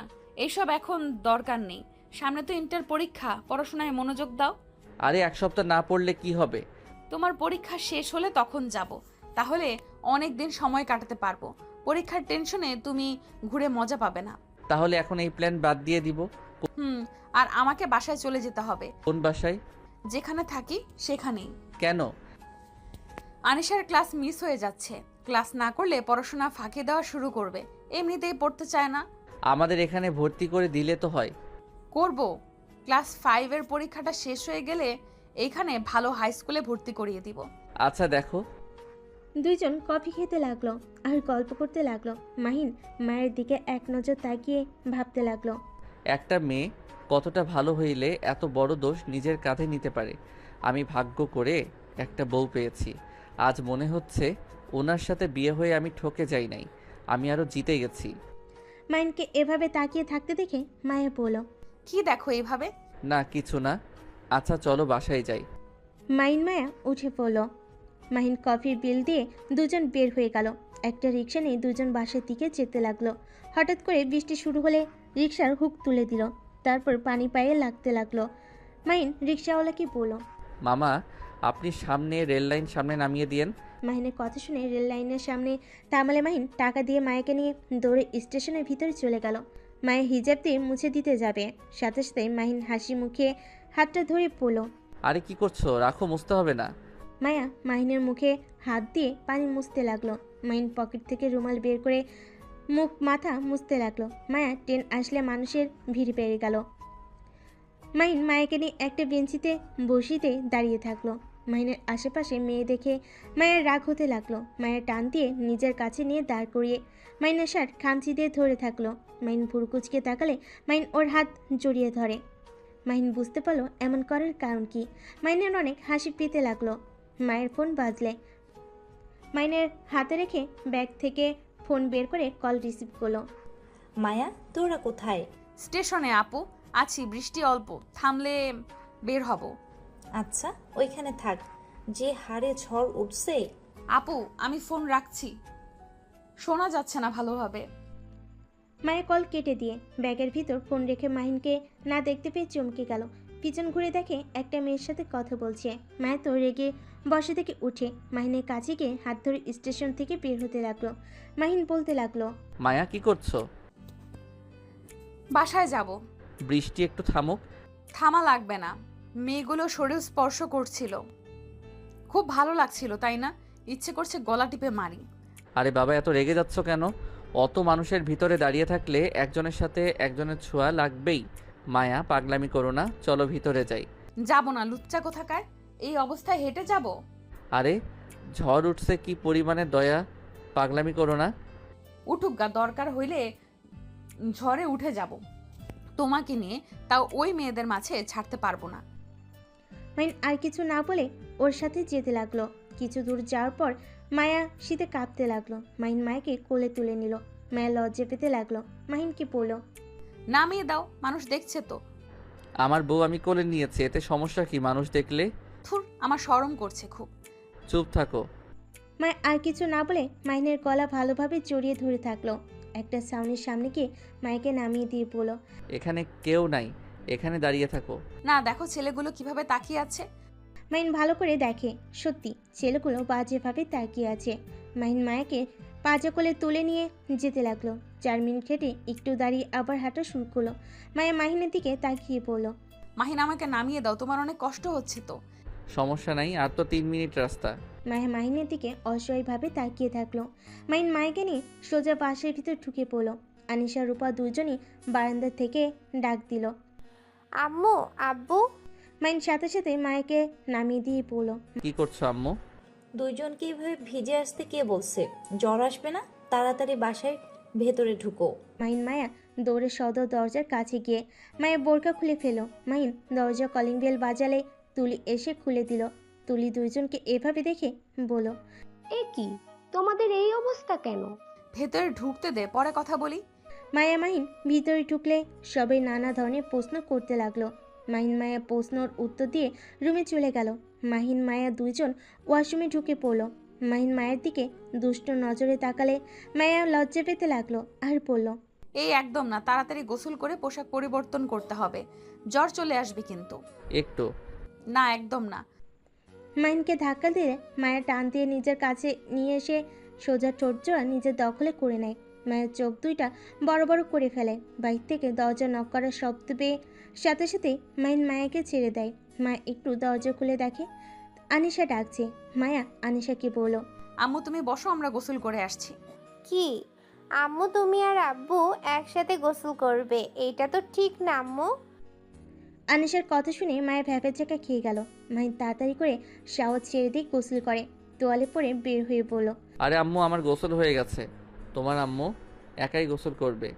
এসব এখন দরকার নেই। সামনে তো ইন্টার পরীক্ষা, পড়াশোনায় মনোযোগ দাও। আরে এক সপ্তাহ না পড়লে কি হবে? তোমার পরীক্ষা শেষ হলে তখন যাব। তাহলে অনেক দিন সময় কাটাতে পারবো। পরীক্ষার টেনশনে তুমি ঘুরে মজা পাবে না। তাহলে এখন এই প্ল্যান বাদ দিয়ে দিব। আর আমাকে বাসায় চলে যেতে হবে। কোন বাসায়? যেখানে থাকি সেখানেই। কেন? আনিশার ক্লাস মিস হয়ে যাচ্ছে। ক্লাস না করলে পড়াশোনা ফাঁকি দেওয়া শুরু করবে। এমনিতেই পড়তে চায় না। আমাদের এখানে ভর্তি করে দিলে তো হয়। করব। ক্লাস 5-এর পরীক্ষাটা শেষ হয়ে গেলে এইখানে ভালো হাই স্কুলে ভর্তি করিয়ে দিব। আচ্ছা দেখো। দুইজন কফি খেতে লাগলো আর গল্প করতে লাগলো। মাহিন মায়ের দিকে এক নজর তাকিয়ে ভাবতে লাগলো, একটা মেয়ে কতটা ভালো হইলে এত বড় দোষ নিজের কাঁধে নিতে পারে। আমি ভাগ্য করে একটা বউ পেয়েছি। আজ মনে হচ্ছে ওনার সাথে বিয়ে হয়ে আমি ঠকে যাই নাই, আমি আরো জিতে গেছি। মাহিনকে এভাবে তাকিয়ে থাকতে দেখে মায়া বলল, কি দেখো এইভাবে? না কিছু না। আচ্ছা চলো বাসায় যাই। মাহিন মায়া উঠে পড়ল। মাহিন কফির বিল দিয়ে দুজন বের হয়ে গেল। একটা রিক্সা নিয়ে দুজন বাসার দিকে যেতে লাগলো। হঠাৎ করে বৃষ্টি শুরু হলে রিক্সার হুক তুলে দিল। তারপর পানি পায়ে লাগতে লাগলো। মাহিন রিক্সাওয়ালাকে বলল, মামা আপনি সামনে রেল লাইন সামনে নামিয়ে দিয়েন। মাহিনের কথা শুনে রেল লাইনের সামনে থামালে মাহিন টাকা দিয়ে মায়াকে নিয়ে দৌড়ে স্টেশনের ভিতরে চলে গেল। মায়ের হিজাব দিয়ে মুছে দিতে যাবে, সাথে সাথে মাহিন হাসি মুখে হাতটা ধরে পড়ল। আরে কি করছো? রাখো, মুছতে হবে না। মায়া মাহিনের মুখে হাত দিয়ে পানি মুছতে লাগলো। মাহিন পকেট থেকে রুমাল বের করে মুখ মাথা মুছতে লাগলো। মায়া ট্রেন আসলে মানুষের ভিড় বেড়ে গেল। মাহিন মায়াকে নিয়ে একটা বেঞ্চিতে বসিতে দাঁড়িয়ে থাকলো। মাহিনের আশেপাশে মেয়ে দেখে মায়ের রাগ হতে লাগলো। মায়ের টান দিয়ে নিজের কাছে নিয়ে দাঁড় করিয়ে মাহিনের শার্ট খামচি দিয়ে ধরে থাকলো। মাহিন ভুরুকুচকে তাকালে মাহিন ওর হাত জড়িয়ে ধরে। মাহিন বুঝতে পারলো এমন করার কারণ কি। মাহিনের অনেক হাসি পেতে লাগলো। মায়ের ফোন বাজলে মাহিনের হাতে রেখে ব্যাগ থেকে ফোন বের করে কল রিসিভ করলো। মায়া, তোরা কোথায়? স্টেশনে আপু। আছি, বৃষ্টি অল্প থামলে বের হব। আচ্ছা, ওইখানে থাক। যে হারে ঝড় উঠছে। আপু আমি ফোন রাখছি, শোনা যাচ্ছে না ভালোভাবে। মায়ের কল কেটে দিয়ে ব্যাগের ভিতর ফোন রেখে মাহিনকে না দেখতে পেয়ে চমকে গেল। পিছন ঘুরে দেখে একটা মেয়ের সাথে কথা বলছে। মায়া তো রেগে বসে থেকে উঠে মাহিনের কাছে গিয়ে হাত ধরে স্টেশন থেকে বের হতে লাগলো। মাহিন বলতে লাগলো, মায়া কি করছো? বাসায় যাব। বৃষ্টি একটু থামুক। থামা লাগবে না, মেয়েগুলো শরীর স্পর্শ করছিল, খুব ভালো লাগছিল তাই না? ইচ্ছে করছে গলা টিপে মারি। আরে বাবা, এত রেগে যাচ্ছ কেন? অত মানুষের ভিতরে দাঁড়িয়ে থাকলে একজনের সাথে একজনের ছোঁয়া লাগবেই। মায়া, পাগলামি করো না, চলো ভিতরে যাই। যাব না, লুচ্চা কোথাকার, এই অবস্থায় হেঁটে যাব? আরে ঝড় উঠছে, কি পরিমাণে দয়া, পাগলামি করো না। উঠুক গা, দরকার হইলে ঝড়ে উঠে যাব, তোমাকে নিয়ে, তাও ওই মেয়েদের মাঝে ছাড়তে পারবো না। মাহিন আর কিছু না বলে ওর সাথে যেতে লাগলো। কিছু দূর যাওয়ার পর মায়া শীতে কাঁপতে লাগলো। মাহিন মায়াকে কোলে তুলে নিল। মায়া লজ্জা পেতে লাগলো। মাহিনকে বলল, নামিয়ে দাও, মানুষ দেখছে তো। আমার বউ আমি কোলে নিয়েছি, এতে সমস্যা কি মানুষ দেখলে? থুর, আমার শরম করছে খুব। চুপ থাকো। মায়া আর কিছু না বলে মাহিনের গলা ভালোভাবে জড়িয়ে ধরে থাকলো। একটা ছাউনির সামনে গিয়ে মায়াকে নামিয়ে দিয়ে বলল, এখানে কেউ নাই, এখানে দাঁড়িয়ে থাকো। না, দেখো ছেলেগুলো কিভাবে তাকিয়ে আছে। মাহিন ভালো করে দেখে, সত্যি ছেলেগুলো বাজেভাবে তাকিয়ে আছে। মাহিন মায়াকে পাজা কোলে তুলে নিয়ে যেতে লাগলো। 4 মিনিট হেঁটে একটু দাঁড়িয়ে আবার হাঁটা শুরু করলো। মায়া মাহিনের দিকে তাকিয়ে বলল, মাহিন, আমাকে নামিয়ে দাও, তোমার অনেক কষ্ট হচ্ছে তো। সমস্যা নাই, আর তো 3 মিনিট রাস্তা। মায়া মাহিনের দিকে অসহায়ভাবে তাকিয়ে থাকলো। মাহিন মায়াকে নিয়ে সোজা বাসের ভিতর ঢুকে পড়লো। আনিশা রূপা দুজনই বারান্দা থেকে ডাক দিল। আম্মু, আব্বু। মাহিন সাথে সাথে মায়াকে নামিয়ে দিয়ে পড়লো, কি করছো আম্মু? দুইজনকে এভাবে ভিজে আসতে কে বলছে? জ্বর আসবে না? তাড়াতাড়ি বাসায় ভেতরে ঢুকো। মাহিন মায়া দৌড়ে সদর দরজার কাছে গিয়ে মায়ের বোরকা খুলে ফেলো। মাহিন দরজা কলিং বেল বাজালে তুলি এসে খুলে দিল। তুলি দুইজনকে এভাবে দেখে বলো, এ কি, তোমাদের এই অবস্থা কেন? ভেতরে ঢুকতে দে, পরে কথা বলি। মায়া মাহিন ভিতরে ঢুকলে সবাই নানা ধরনের প্রশ্ন করতে লাগলো। মাহিন মায়া প্রশ্নর উত্তর দিয়ে রুমে চলে গেল। মাহিন মায়া দুইজন ওয়াশরুমে ঢুকে পড়লো। মাহিন মায়ের দিকে দুষ্ট নজরে তাকালে মায়া লজ্জা পেতে লাগলো আর বলল, এই একদম না, তাড়াতাড়ি গোসল করে পোশাক পরিবর্তন করতে হবে, জ্বর চলে আসবে কিন্তু। একটু না, একদম না। মাহিনকে ধাক্কা দিয়ে মায়া টান দিয়ে নিজের কাছে নিয়ে এসে সোজা ঠোঁটজোড়া নিজের দখলে করে নেয়। মায়ের চোখ দুইটা বড় বড় করে ফেলে। বাইর থেকে দরজা নক করার শব্দ পেয়ে সাথে সাথে মাহিন মায়াকে ছেড়ে দেয়। মায়া একটু দরজা খুলে দেখে আনিশা ডাকছে। মায়া আনিশাকে বলল, আম্মু তুমি বসো, আমরা গোসল করে আসছি। কি আম্মু, তুমি আর আব্বু একসাথে গোসল করবে? এটা তো ঠিক না আম্মু। আনিশার কথা শুনে মায়ের ভ্যাপের চাকা খেয়ে গেল। মাহিন তাড়াতাড়ি করে শাওয়ার ছেড়ে দিয়ে গোসল করে তোয়ালে পরে বের হয়ে বলল, আরে আম্মু, আমার গোসল হয়ে গেছে, তোমার আম্মু একাই গোসল করবে।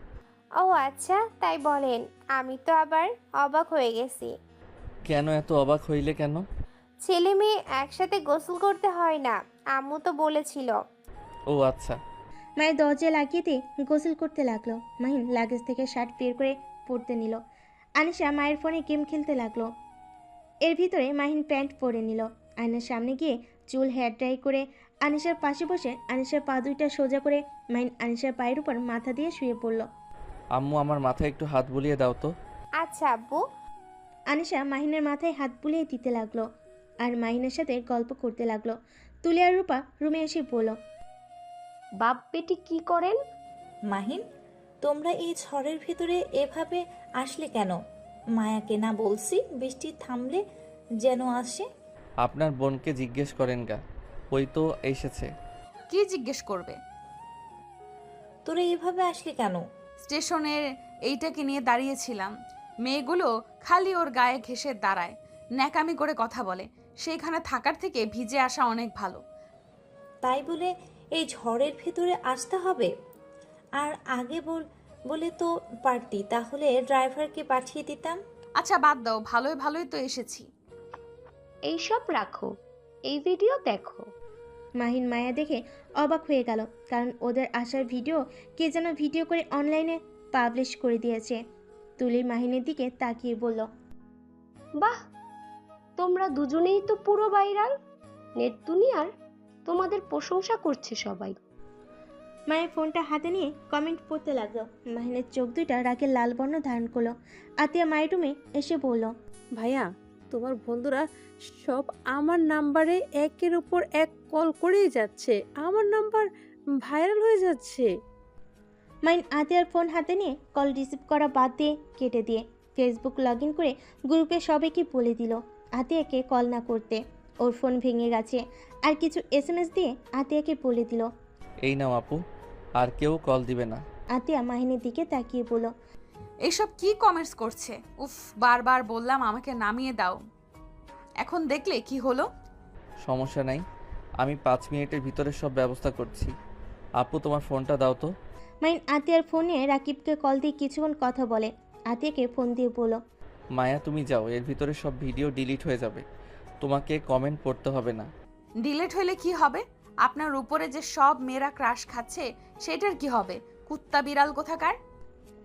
ও আচ্ছা, তাই বলেন। আমি তো আবার অবাক হয়ে গেছি। কেন এত অবাক হইলে কেন? ছেলে মেয়ে একসাথে গোসল করতে হয় না, আম্মু তো বলেছিল। ও আচ্ছা। মায়ের দরজা লাগিয়ে দিয়ে গোসল করতে লাগলো। মাহিন লাগেজ থেকে শার্ট বের করে পরতে নিল। আনিশা মায়ের ফোনে গেম খেলতে লাগলো। এর ভিতরে মাহিন প্যান্ট পরে নিল। আয়নার সামনে গিয়ে চুল হেয়ার ড্রাই করে আনিশার পাশে বসে আনিশার পা দুইটা সোজা করে মাহিন আনিশার পায়ের উপর মাথা দিয়ে শুয়ে পড়ল। আম্মু, আমার মাথায় একটু হাত বুলিয়ে দাও তো। আচ্ছা আব্বু। আনিশা মাহিনের মাথায় হাত বুলিয়ে দিতে লাগলো আর মাহিনের সাথে গল্প করতে লাগলো। তুলি আর রূপা রুমে এসে বলল, বাপ বেটি কি করেন? মাহিন, তোমরা এই ঝড়ের ভিতরে এভাবে আসলে কেন? মায়াকে না বলছি বৃষ্টি থামলে যেন আসে। আপনার বোনকে জিজ্ঞেস করেন গা, ওই তো এসেছে। কি জিজ্ঞেস করবে? তোরা এভাবে আসলে কেন? স্টেশনের এইটাকে নিয়ে দাঁড়িয়েছিলাম, মেয়েগুলো খালি ওর গায়ে ঘেঁষে দাঁড়ায়, ন্যাকামি করে কথা বলে, সেইখানে থাকার থেকে ভিজে আসা অনেক ভালো। তাই বলে এই ঝড়ের ভিতরে আসতে হবে? আর আগে বলে তো পারতি, তাহলে ড্রাইভারকে পাঠিয়ে দিতাম। আচ্ছা বাদ দাও, ভালোই ভালোই তো এসেছি। এইসব রাখো, এই ভিডিও দেখো। মাহিন মায়া দেখে অবাক হয়ে গেল, কারণ ওদের আসার ভিডিও কে যেন ভিডিও করে অনলাইনে পাবলিশ করে দিয়েছে। তুলি মাহিনের দিকে তাকিয়ে বলল, বাহ, তোমরা দুজনেই তো পুরো ভাইরাল। নেট দুনিয়ার তোমাদের প্রশংসা করছে সবাই। মায়ের ফোনটা হাতে নিয়ে কমেন্ট পড়তে লাগলো। মাহিনের চোখ দুইটা রাগে লাল বর্ণ ধারণ করলো। আতিয়া মায়ের রুমে এসে বলল, ভাইয়া, তোমার বন্ধুরা সব আমার নাম্বারে একের উপর এক কল করেই যাচ্ছে, আমার নাম্বার ভাইরাল হয়ে যাচ্ছে। মাইন আতিয়ার ফোন হাতে নিয়ে কল রিসিভ করা বাদ দিয়ে কেটে দিয়ে ফেসবুক লগ ইন করে গ্রুপে সবাইকে বলে দিল আতিয়াকে কল না করতে, ওর ফোন ভেঙে গেছে। আর কিছু SMS দিয়ে আতিয়াকে বলে দিল। এই নাও আপু, আর কেউ কল দিবে না। আতিয়া মাহিনের দিকে তাকিয়ে বলল, এইসব কি কমেন্টস করছে? উফ, বারবার বললাম আমাকে নামিয়ে দাও, এখন দেখলে কি হলো? সমস্যা নাই, আমি 5 মিনিটের ভিতরে সব ব্যবস্থা করছি। আপু তোমার ফোনটা দাও তো। মাইন আতিয়ার ফোনে রাকিবকে কল দিয়ে কিছুক্ষণ কথা বলে। আতিয়াকে ফোন দিয়ে বলল, মায়া তুমি যাও, এর ভিতরে সব ভিডিও ডিলিট হয়ে যাবে, তোমাকে কমেন্ট পড়তে হবে না। ডিলেট হলে কি হবে? আপনার উপরে যে সব মেয়েরা ক্রাশ খাচ্ছে সেটার কি হবে? কুত্তা বিড়াল কোথাকার।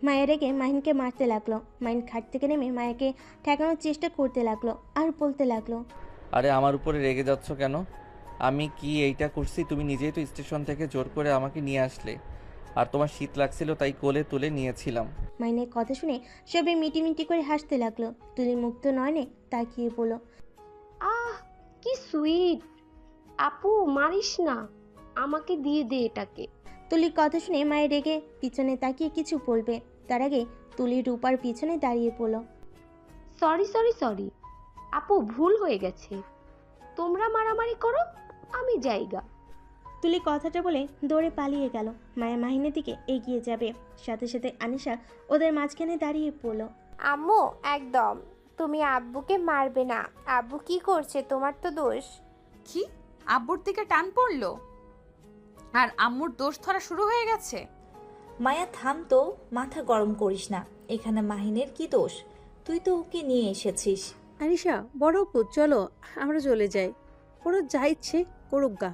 মায়ের রেগে মাহিনকে মারতে লাগলো। মাহিন খাট থেকে নেমে মায়াকে ঠেকানোর চেষ্টা করতে লাগলো আর বলতে লাগলো, আরে আমার উপরে রেগে যাচ্ছ কেন? আমি কি এইটা করছি? তুমি নিজেই তো স্টেশন থেকে জোর করে আমাকে নিয়ে আসলে, আর তোমার শীত লাগছিল তাই কোলে তুলে নিয়েছিলাম। মাইনের কথা শুনে সবাই মিটিমিটি করে হাসতে লাগলো। তুলি মুক্ত নয়নে তাকিয়ে বলল, আহ কি সুইট। আপু মারিস না, আমাকে দিয়ে দে এটাকে। তুলির কথা শুনে মায়ের রেগে পিছনে তাকিয়ে কিছু বলবে, তার আগে তুলি রূপার পিছনে দাঁড়িয়ে পড়ল। সরি সরি সরি আপু, ভুল হয়ে গেছে। তোমরা মারামারি করো, আমি যাইগা। তুলি কথাটা বলে দৌড়ে পালিয়ে গেল। মায়া মাহিনের দিকে এগিয়ে যাবে, সাথে সাথে আনিশা ওদের মাঝখানে দাঁড়িয়ে পড়ল। আম্মু একদম, তুমি আব্বুকে মারবে না। আব্বু কি করছে? তোমার তো দোষ। কি? আব্বুর দিকে টান পড়লো আর আম্মুর দোষ ধরা শুরু হয়ে গেছে? মায়া থাম তো, মাথা গরম করিস না। এখানে মাহিনের কি দোষ? তুই তো ওকে নিয়ে এসেছিস। আনিশা, বড় আপু চলো আমরা চলে যাই, ওরা যা ইচ্ছে করুক গা।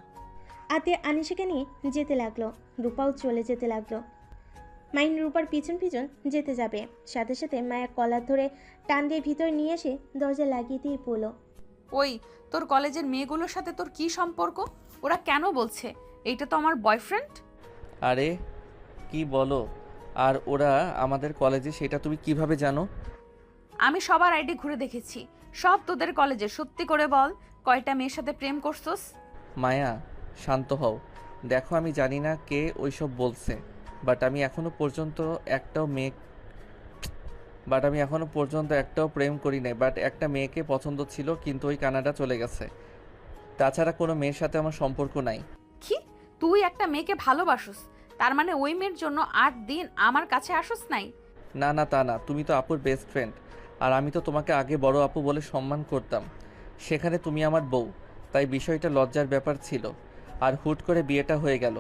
আতিয়া আনিশাকে নিয়ে যেতে লাগলো। রূপাও চলে যেতে লাগলো। মাইন রূপার পিছন পিছন যেতে যাবে, সাথে সাথে মায়া কলার ধরে টান দিয়ে ভিতরে নিয়ে এসে দরজা লাগিয়ে দিয়ে পড়ল। ওই, তোর কলেজের মেয়েগুলোর সাথে তোর কি সম্পর্ক? ওরা কেন বলছে এইটা তো আমার বয়ফ্রেন্ড? আরে কি বলো? আর ওরা আমাদের কলেজে, সেটা তুমি কিভাবে জানো? আমি সবার আইডি ঘুরে দেখেছি, সব তোদের কলেজে। সত্যি করে বল, কয়টা মেয়ের সাথে প্রেম করছস? মায়া শান্ত হও, দেখো আমি জানি না কে ওইসব বলছে, বাট আমি এখনো পর্যন্ত একটাও প্রেম করি নাই। বাট একটা মেয়েকে পছন্দ ছিল, কিন্তু ওই কানাডা চলে গেছে। তাছাড়া কোনো মেয়ের সাথে আমার সম্পর্ক নাই। কি? তুই একটা মেয়েকে ভালোবাসুস, তার মানে ওই মেয়ের জন্য 8 দিন আমার কাছে আসুস নাই? না না, তা না, তুমি তো আপুর বেস্ট ফ্রেন্ড, আর আমি তো তোমাকে আগে বড় আপু বলে সম্মান করতাম। সেখানে তুমি আমার বউ, তাই বিষয়টা লজ্জার ব্যাপার ছিল। আর হুট করে বিয়েটা হয়ে গেল,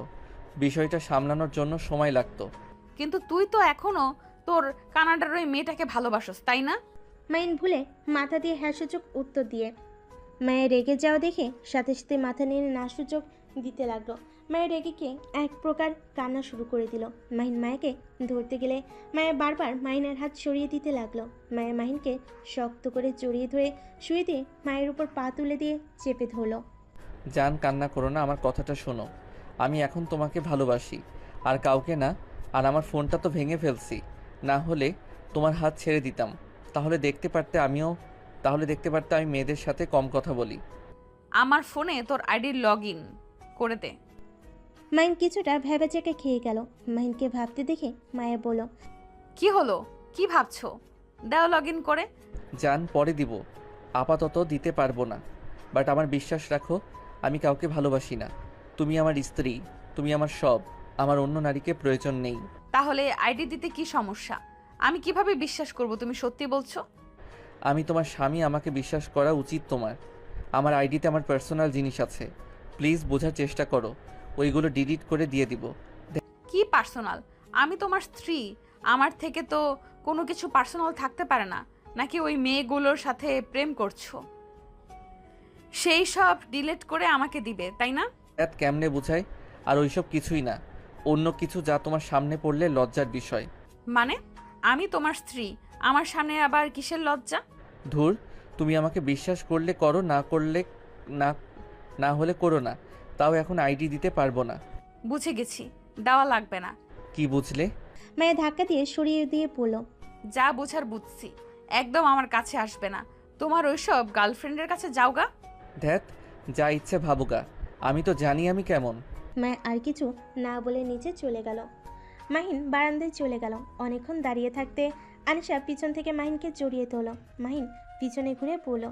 বিষয়টা সামলানোর জন্য সময় লাগতো। কিন্তু তুই তো এখনো তোর কানাডার ওই মেয়েটাকে ভালোবাসস, তাই না? মাইন ভুলে মাথা দিয়ে হ্যাঁ সূচক উত্তর দিয়ে মায়ের রেগে যাওয়া দেখে সাথে সাথে মাথা নিয়ে না সূচক দিতে লাগলো। মায়ের রেগে গিয়ে এক প্রকার কান্না শুরু করে দিল। মাহিন মায়াকে ধরতে গেলে মায়া বারবার মাহিনের হাত সরিয়ে দিতে লাগলো। মায়া মাহিনকে শক্ত করে জড়িয়ে ধরে শুয়ে দিয়ে মায়ের উপর পা তুলে দিয়ে চেপে ধরলো। জান, কান্না করো না, আমার কথাটা শোনো। আমি এখন তোমাকে ভালোবাসি, আর কাউকে না। আর আমার ফোনটা তো ভেঙে ফেলছি, না হলে তোমার হাত ছেড়ে দিতাম। তাহলে দেখতে পারতে আমি মেয়েদের সাথে কম কথা বলি। আমার ফোনে তোর আইডি লগ ইন করে দে। মাহিন কিছুটা ভেবাচাকা খেয়ে গেল। মাহিনকে ভাবতে দেখে মায়া বলল, কি হলো? কি ভাবছো? দাও লগ ইন করে। জান, পরে দিব, আপাতত দিতে পারবো না। বাট আমার বিশ্বাস রাখো, আমি কাউকে ভালোবাসি না। তুমি আমার স্ত্রী, তুমি আমার সব। আমার অন্য নারীকে প্রয়োজন নেই। তাহলে আইডি দিতে কি সমস্যা? আমি কিভাবে বিশ্বাস করব তুমি সত্যি বলছো? আমি তোমার স্বামী, আমাকে বিশ্বাস করা উচিত তোমার। আমার আইডিতে আমার পার্সোনাল জিনিস আছে, প্লিজ বোঝার চেষ্টা করো। ওইগুলো ডিলিট করে দিয়ে দিব। কি পার্সোনাল? আমি তোমার স্ত্রী, আমার থেকে তো কোনো কিছু পার্সোনাল থাকতে পারে না। নাকি ওই মেয়েগুলোর সাথে প্রেম করছো? সেই সব ডিলিট করে আমাকে দিবে, তাই না? কেমনে বোঝায়? আর ওইসব কিছুই না, অন্য কিছু যা তোমার সামনে পড়লে লজ্জার বিষয়। মানে আমি তোমার স্ত্রী, আমার সামনে আবার কিসের লজ্জা? ধুর, তুমি আমাকে বিশ্বাস করলে করো, না হলে করো না। তাও এখন আইডি দিতে পারবো না। বুঝে গেছি, দেওয়া লাগবে না। কি বুঝলে? মায়া ধাক্কা দিয়ে সরিয়ে দিয়ে পড়ল। যা বোঝার বুঝছি, একদম আমার কাছে আসবে না। তোমার ওইসব গার্লফ্রেন্ডের কাছে যাওগা। ধ্যাত, যা ইচ্ছে ভাবুকা, আমি তো জানি আমি কেমন। মায়া আর কিছু না বলে নিচে চলে গেল। মাহিন বারান্দায় চলে গেল। অনেকক্ষণ দাঁড়িয়ে থাকতে আনিশা পিছন থেকে মাহিনকে জড়িয়ে তোল। মাহিন পিছনে ঘুরে পড়ল।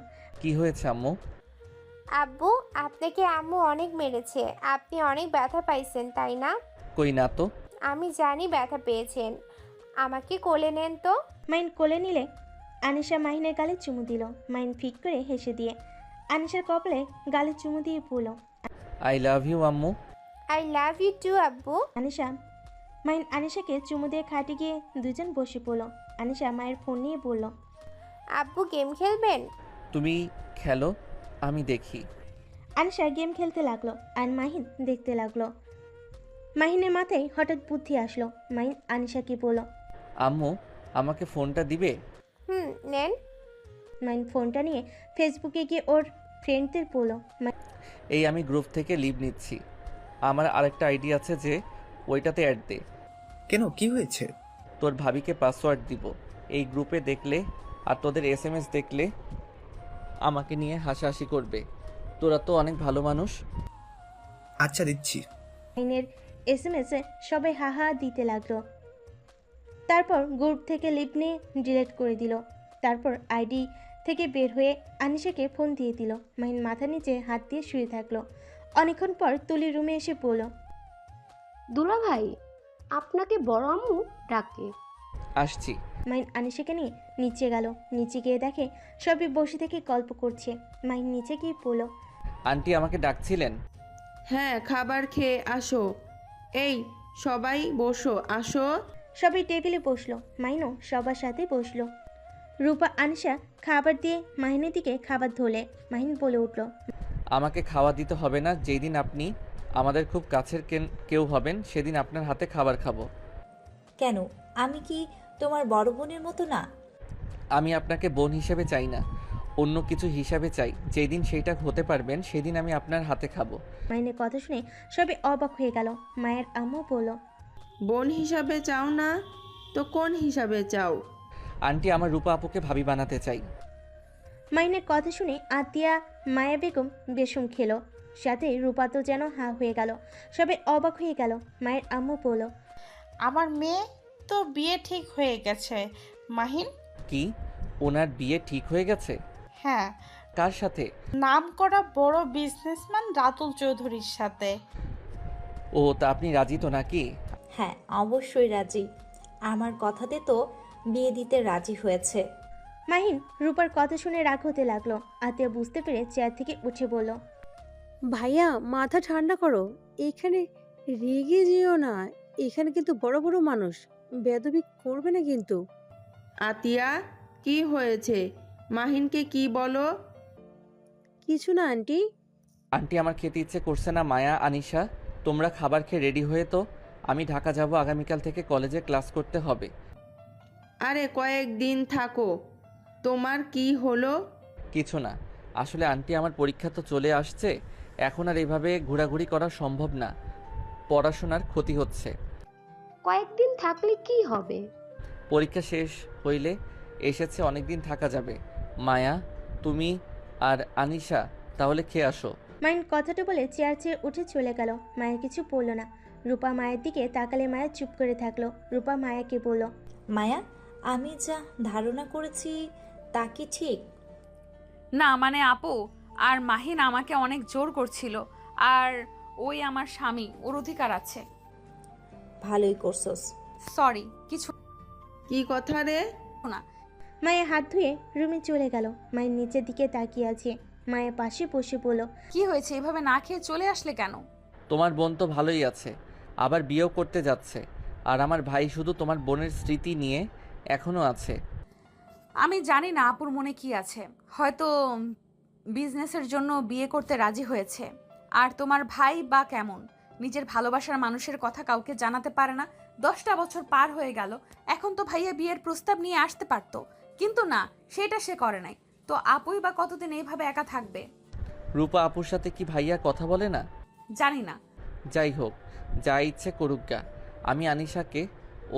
কি হয়েছে আম্মু? আব্বু, আপনাকে আম্মু অনেক মেরেছে। আপনি অনেক ব্যথা পাইছেন তাই না? কই না তো। আমি জানি ব্যথা পেয়েছেন। আমাকে কোলে নেন তো। মাহিন কোলে নিলে আনিশা মাহিনের গালে চুমু দিল। মাহিন ফিক করে হেসে দিয়ে আনিশার কপালে গালে চুমু দিয়ে পড়ল। আই লাভ ইউ আম্মু। আই লাভ ইউ টু আব্বু। মাহিন আনিশাকে চুমু দিয়ে খাটে গিয়ে দুজন বসে পড়ল। আনিশা মায়ের ফোন নিয়ে বলল, আব্বু গেম খেলবেন? তুমি খেলো, আমি দেখি। আনিশা গেম খেলতে লাগলো আর মাহিন দেখতে লাগলো। মাহিনের মাথায় হঠাৎ বুদ্ধি আসলো। মাহিন আনিশাকে বলল, আম্মু, আমাকে ফোনটা দিবে? নেন। মাহিন ফোনটা নিয়ে ফেসবুকে গিয়ে ওর ফ্রেন্ডদের বলল, এই আমি গ্রুপ থেকে লিভ নিচ্ছি। আমার আরেকটা আইডি আছে, যে ওইটাতে অ্যাড দে। কেন, কি হয়েছে? তোর ভাবিকে পাসওয়ার্ড দিব। এই গ্রুপে দেখলে আর তোদের SMS দেখলে আমাকে নিয়ে হাসাহাসি করবে। তোরা তো অনেক ভালো মানুষ। আচ্ছা, দিচ্ছি। মাহিনের SMS এ সবাই হাহা দিতে লাগলো। তারপর গ্রুপ থেকে লিভ নিয়ে ডিলিট করে দিল। তারপর আইডি থেকে বের হয়ে আনিশাকে ফোন দিয়ে দিল। মাহিন মাথার নিচে হাত দিয়ে শুয়ে থাকলো। অনেকক্ষণ পর তুলি রুমে এসে পড়ল, দুলা ভাই, আপনাকে বড় আম্মু ডাকে। আসছি। মাহিন আনিশাকে নিয়ে নিচে গেল। নিচে গিয়ে দেখে সবাই বসে থেকে গল্প করছে। মাহিন নিচে গিয়ে পড়ল, আন্টি আমাকে ডাকছিলেন? হ্যাঁ, খাবার খেয়ে আসো। এই সবাই বসো, আসো। সবাই টেবিলে বসলো। মাহিনও সবার সাথে বসলো। রূপা আনিশা খাবার দিয়ে মাহিনের দিকে খাবার ধরলে। মাহিন বলে উঠল, আমাকে খাওয়া দিতে হবে না। যেই দিন আপনি আমাদের খুব কাছের কেউ হবেন, সেদিন আপনার হাতে খাবার খাবো। কেন, আমি কি তোমার বড় বোনের মতো না? আমি আপনাকে বোন হিসেবে চাই না, অন্য কিছু হিসাবে চাই। যেই দিন সেইটা হতে পারবেন, সেদিন আমি আপনার হাতে খাবো। মাহিনের কথা শুনে সবাই অবাক হয়ে গেল। মায়ের আম্মু বলল, বোন হিসাবে চাও না তো কোন হিসাবে চাও? আন্টি, আমার রূপা আপুকে ভাবি বানাতে চাই। মাহিনের কথা শুনে আতিয়া মায়া বেগম বেসম খেলো। সাথে রূপা তো যেন হা হয়ে গেল। সবাই অবাক হয়ে গেল। মায়ের আম্মু বলল, আমার মেয়ে তো বিয়ে ঠিক হয়ে গেছে মাহিন। কি, ওনার বিয়ে ঠিক হয়ে গেছে? হ্যাঁ, কার সাথে? নামকরা বড় বিজনেসম্যান রাতুল চৌধুরীর সাথে। ও, তা আপনি রাজি তো নাকি? হ্যাঁ, অবশ্যই রাজি। আমার কথাতে তো বিয়ে দিতে রাজি হয়েছে। মাহিন রূপার কথা শুনে রাগ হতে লাগলো। আতিয়া বুঝতে পেরে চেয়ার থেকে উঠে বলল, ভাইয়া, মাথা ঠান্ডা করো। এখানে রেগে যেও না। এখানে কিন্তু বড় বড় মানুষ, বেয়াদবি করবে না কিন্তু। আতিয়া, কি হয়েছে? মাহিনকে কি বলো? কিছু না আন্টি। আন্টি, আমার খেতে ইচ্ছে করছে না। মায়া, আনিশা, তোমরা খাবার খেয়ে রেডি হয়ে তো। আমি ঢাকা যাব, আগামীকাল থেকে কলেজে ক্লাস করতে হবে। আরে কয়েকদিন থাকো। তোমার কি হলো? কিছু না। আসলে আন্টি, আমার পরীক্ষা তো চলে আসছে। এখন আর এভাবে ঘোরাঘুরি করা সম্ভব না। পড়াশোনার ক্ষতি হচ্ছে। কয়েকদিন থাকলে কি হবে? পরীক্ষা শেষ হইলে এসেছে, অনেক দিন থাকা যাবে। মায়া, তুমি আর আনিশা তাহলে খেয়ে আসো। মাহিন কথাটা বলে চেয়ার ছেড়ে উঠে চলে গেল। মায়ের কিছু বলল না। রূপা মায়ের দিকে তাকালে মায়া চুপ করে থাকলো। রূপা মায়াকে বলল, মায়া, আমি যা ধারণা করেছি তা কি ঠিক? না মানে আপু আর মাহিন আমাকে অনেক জোর করছিল। আর ওই আমার স্বামী, ওর অধিকার আছে। ভালোই করছস। সরি, কিছু কি কথা রে? না। মায়ের হাত ধুয়ে রুমে চলে গেল। মায়ের নিচের দিকে তাকিয়ে আছে। মায়ের পাশে বসে বলল, কি হয়েছে, এভাবে না খেয়ে চলে আসলে কেন? তোমার বোন তো ভালোই আছে, আবার বিয়েও করতে যাচ্ছে। আর আমার ভাই শুধু তোমার বোনের স্মৃতি নিয়ে এখনো আছে। আমি জানি না আপুর মনে কি আছে। হয়তো বিজনেসের জন্য বিয়ে করতে রাজি হয়েছে। আর তোমার ভাই বা কেমন, নিজের ভালোবাসার মানুষের কথা কাউকে জানাতে পারে না। 10টা বছর পার হয়ে গেল, এখন তো ভাইয়া বিয়ের প্রস্তাব নিয়ে আসতে পারতো, কিন্তু না, সেটা সে করে নাই। তো আপুই বা কতদিন এইভাবে একা থাকবে? রূপা আপুর সাথে কি ভাইয়া কথা বলে না? জানি না। যাই হোক, যা ইচ্ছে করুক গা, আমি আনিশাকে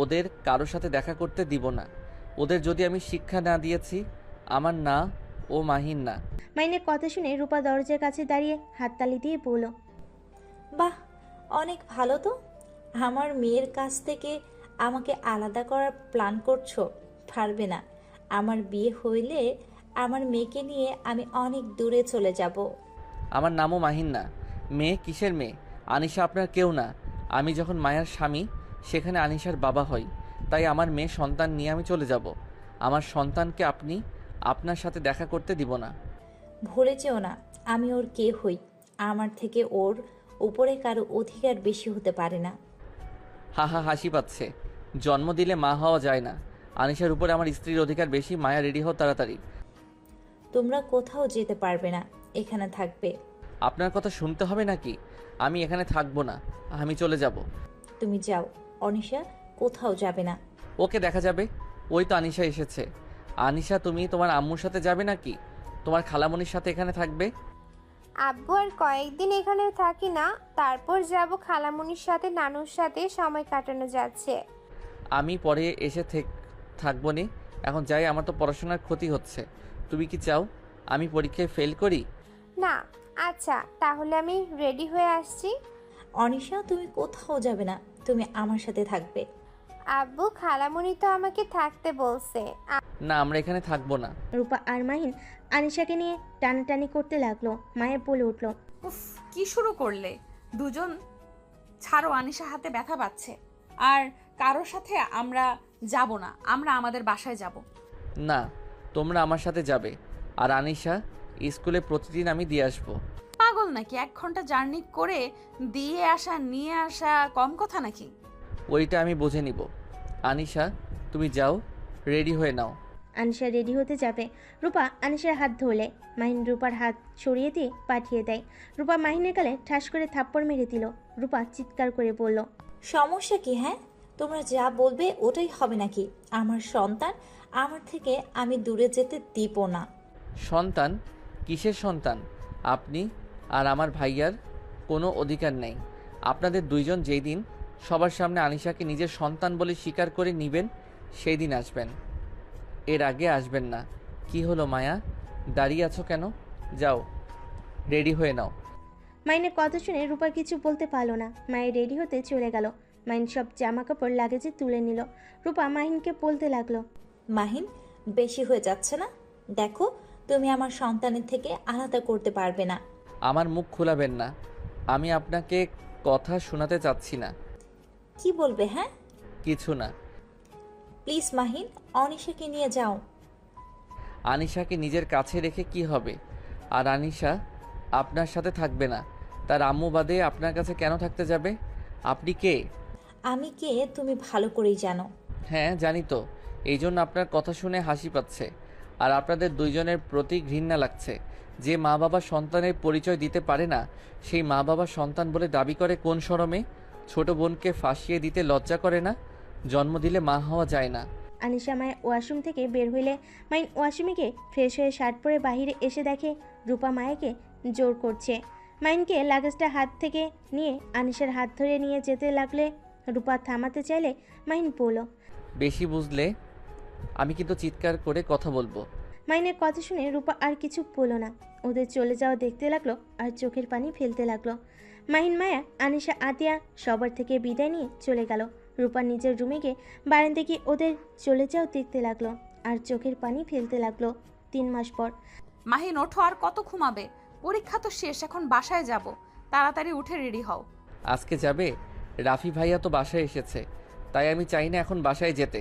ওদের কারোর সাথে দেখা করতে দিব না। ওদের যদি আমি শিক্ষা না দিয়েছি, আমার না ও মাহিন না। মাইনের কথা শুনে রূপা দরজার কাছে দাঁড়িয়ে হাততালি দিয়ে বলল, বাহ, অনেক ভালো তো। আমার মেয়ের কাছ থেকে আমাকে আলাদা করার প্ল্যান করছো? পারবে না। আমার বিয়ে হইলে আমার মেয়েকে নিয়ে আমি অনেক দূরে চলে যাব। আমার নামও মাহিন না। মেয়ে কিসের মেয়ে? আনিশা আপনার কেউ না। আমি যখন মায়ার স্বামী, সেখানে আনিশার বাবা হই। তাই আমার মেয়ে সন্তান নিয়ে আমি চলে যাব। আমার সন্তানকে আপনি আপনার সাথে দেখা করতে দিব না। ভুলে যেও না, আমি ওর কে হই। আমার থেকে ওর উপরে কারো অধিকার বেশি হতে পারে না। হা হা, হাসি পাচ্ছে। জন্ম দিলে মা হওয়া যায় না। আনিশার উপরে আমার স্ত্রীর অধিকার বেশি। মায়া, রেডি হও তাড়াতাড়ি। তোমরা কোথাও যেতে পারবে না, এখানে থাকবে। আপনার কথা শুনতে হবে নাকি? আমি এখানে থাকবো না, আমি চলে যাব। তুমি যাও, অনিশা কোথাও যাবে না। ওকে দেখা যাবে। ওই তো আনিশা এসেছে। আনিশা, তুমি তোমার আম্মুর সাথে যাবে নাকি তোমার খালামণির সাথে এখানে থাকবে? আব্বু আর কয়েকদিন এখানে থাকি না, তারপর যাব খালামুনির সাথে, নানুর সাথে সময় কাটানো যাচ্ছে। আমি পরে এসে থাকবো নি। এখন যাই, আমার তো পড়াশোনার ক্ষতি হচ্ছে। তুমি কি চাও আমি পরীক্ষায় ফেল করি? না, আচ্ছা তাহলে আমি রেডি হয়ে আসছি। অনিশা, তুমি কোথাও যাবে না, তুমি আমার সাথে থাকবে। আব্বু, খালামুনি তো আমাকে থাকতে বলছে। না, আমরা এখানে থাকবো না। রূপা আর মাহিন আনিশাকে নিয়ে টানাটানি করতে লাগলো। মায়ের বলে উঠল, উফ, কি শুরু করলে দুজন? ছাড়ো, আনিশা হাতে ব্যথা পাচ্ছে। আর কারোর সাথে আমরা যাব না, আমরা আমাদের বাসায় যাব। না, তোমরা আমার সাথে যাবে। আর আনিশা স্কুলে প্রতিদিন আমি দিয়ে আসবো। পাগল নাকি? 1 ঘন্টা জার্নি করে দিয়ে আসা নিয়ে আসা কম কথা নাকি? ওইটা আমি বুঝে নিব। আনিশা, তুমি যাও, রেডি হয়ে নাও। আনিশা রেডি হতে যাবে। রূপা আনিশার হাত ধরলে মাহিন রূপার হাত সরিয়ে দিয়ে পাঠিয়ে দেয়। রূপা মাহিনের গালে ঠাস করে থাপ্পড় মেরে দিল। রূপা চিৎকার করে বলল, সমস্যা কি? হ্যাঁ, তোমরা যা বলবে ওটাই হবে নাকি? আমার সন্তান, আমার থেকে আমি দূরে যেতে দিব না। সন্তান? কিসের সন্তান? আপনি আর আমার ভাইয়ার কোনো অধিকার নেই। আপনাদের দুইজন যেই দিন সবার সামনে আনিশাকে নিজের সন্তান বলে স্বীকার করে নিবেন, সেই দিন আসবেন। এর আগে আসবেন না। কি হলো মায়া, দাঁড়িয়ে আছো কেন? যাও, রেডি হয়ে নাও। মাইনের কথা শুনে রূপা কিছু বলতে পারলো না। মায়ের রেডি হতে চলে গেল। মাহিন সব জামা কাপড় লাগেজে তুলে নিল। রূপা মাহিনকে বলতে লাগলো, মাহিন, বেশি হয়ে যাচ্ছে না? দেখো, তুমি আমার সন্তানের থেকে আলাদা করতে পারবে না। আমার মুখ খোলাবেন না। আমি আপনাকে কথা শোনাতে চাচ্ছি না। কি বলবে? হ্যাঁ, কিছু না। প্লিজ মাহিন, অনিশাকে নিয়ে যাও। আনিশাকে নিজের কাছে রেখে কি হবে? আর আনিশা আপনার সাথে থাকবে না। তার আম্মু বাদে আপনার কাছে কেন থাকতে যাবে? আপনি কে? আমি কে তুমি ভালো করেই জানো। হ্যাঁ, জানি তো। এই জন্য আপনার কথা শুনে হাসি পাচ্ছে। আর আপনাদের দুইজনের প্রতি ঘৃণা লাগছে। যে মা বাবা সন্তানের পরিচয় দিতে পারে না, সেই মা বাবা সন্তান বলে দাবি করে কোন শরমে? ছোট বোনকে ফাঁসিয়ে দিতে লজ্জা করে না? জন্ম দিলে মা হওয়া যায় না। আনিশা মায়ের ওয়াশরুম থেকে বের হইলে মাইন ওয়াশরুমে গিয়ে ফ্রেশ হয়ে শার্ট পরে বাহিরে এসে দেখে রূপা মায়াকে জোর করছে। মাইনকে লাগেজটা হাত থেকে নিয়ে আনিশার হাত ধরে নিয়ে যেতে লাগলে রূপা থামাতে চাইলে মাইন বলল, বেশি বুঝলে আমি কিন্তু চিৎকার করে কথা বলবো। মাইনের কথা শুনে রূপা আর কিছু বলল না। ওদের চলে যাওয়া দেখতে লাগলো আর চোখের পানি ফেলতে লাগলো। মাহিন, মায়া, আনিশা, আতিয়া সবার থেকে বিদায় নিয়ে চলে গেল। রূপা নিজের রুমে গিয়ে বারান্দা গিয়ে ওদের চলে যাও দেখতে লাগলো আর চোখের পানি ফেলতে লাগলো। 3 মাস পর। মাহিন, ওঠো, আর কত ঘুমাবে? পরীক্ষা তো শেষ, এখন বাসায় যাব। তাড়াতাড়ি উঠে রেডি হও। আজকে যাবে? রাফি ভাইয়া তো বাসায় এসেছে, তাই আমি চাই না এখন বাসায় যেতে।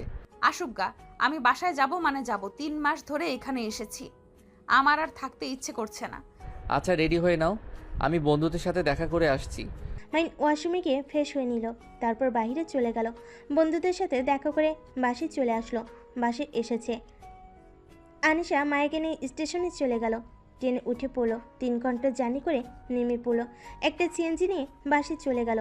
আসুক গা, আমি বাসায় যাব মানে যাব। 3 মাস ধরে এখানে এসেছি, আমার আর থাকতে ইচ্ছে করছে না। আচ্ছা, রেডি হয়ে নাও, আমি বন্ধুদের সাথে দেখা করে আসছি। মাইন ওয়াশরুমে গিয়ে ফ্রেশ হয়ে নিল, তারপর বাইরে চলে গেল। বন্ধুদের সাথে দেখা করে বাসে চলে আসলো। বাসে এসেছে আনিশা মায়াকে নিয়ে স্টেশনে চলে গেল। ট্রেনে উঠে পড়লো। 3 ঘন্টা জার্নি করে নেমে পড়লো। একটা সিএনজি নিয়ে বাসে চলে গেল।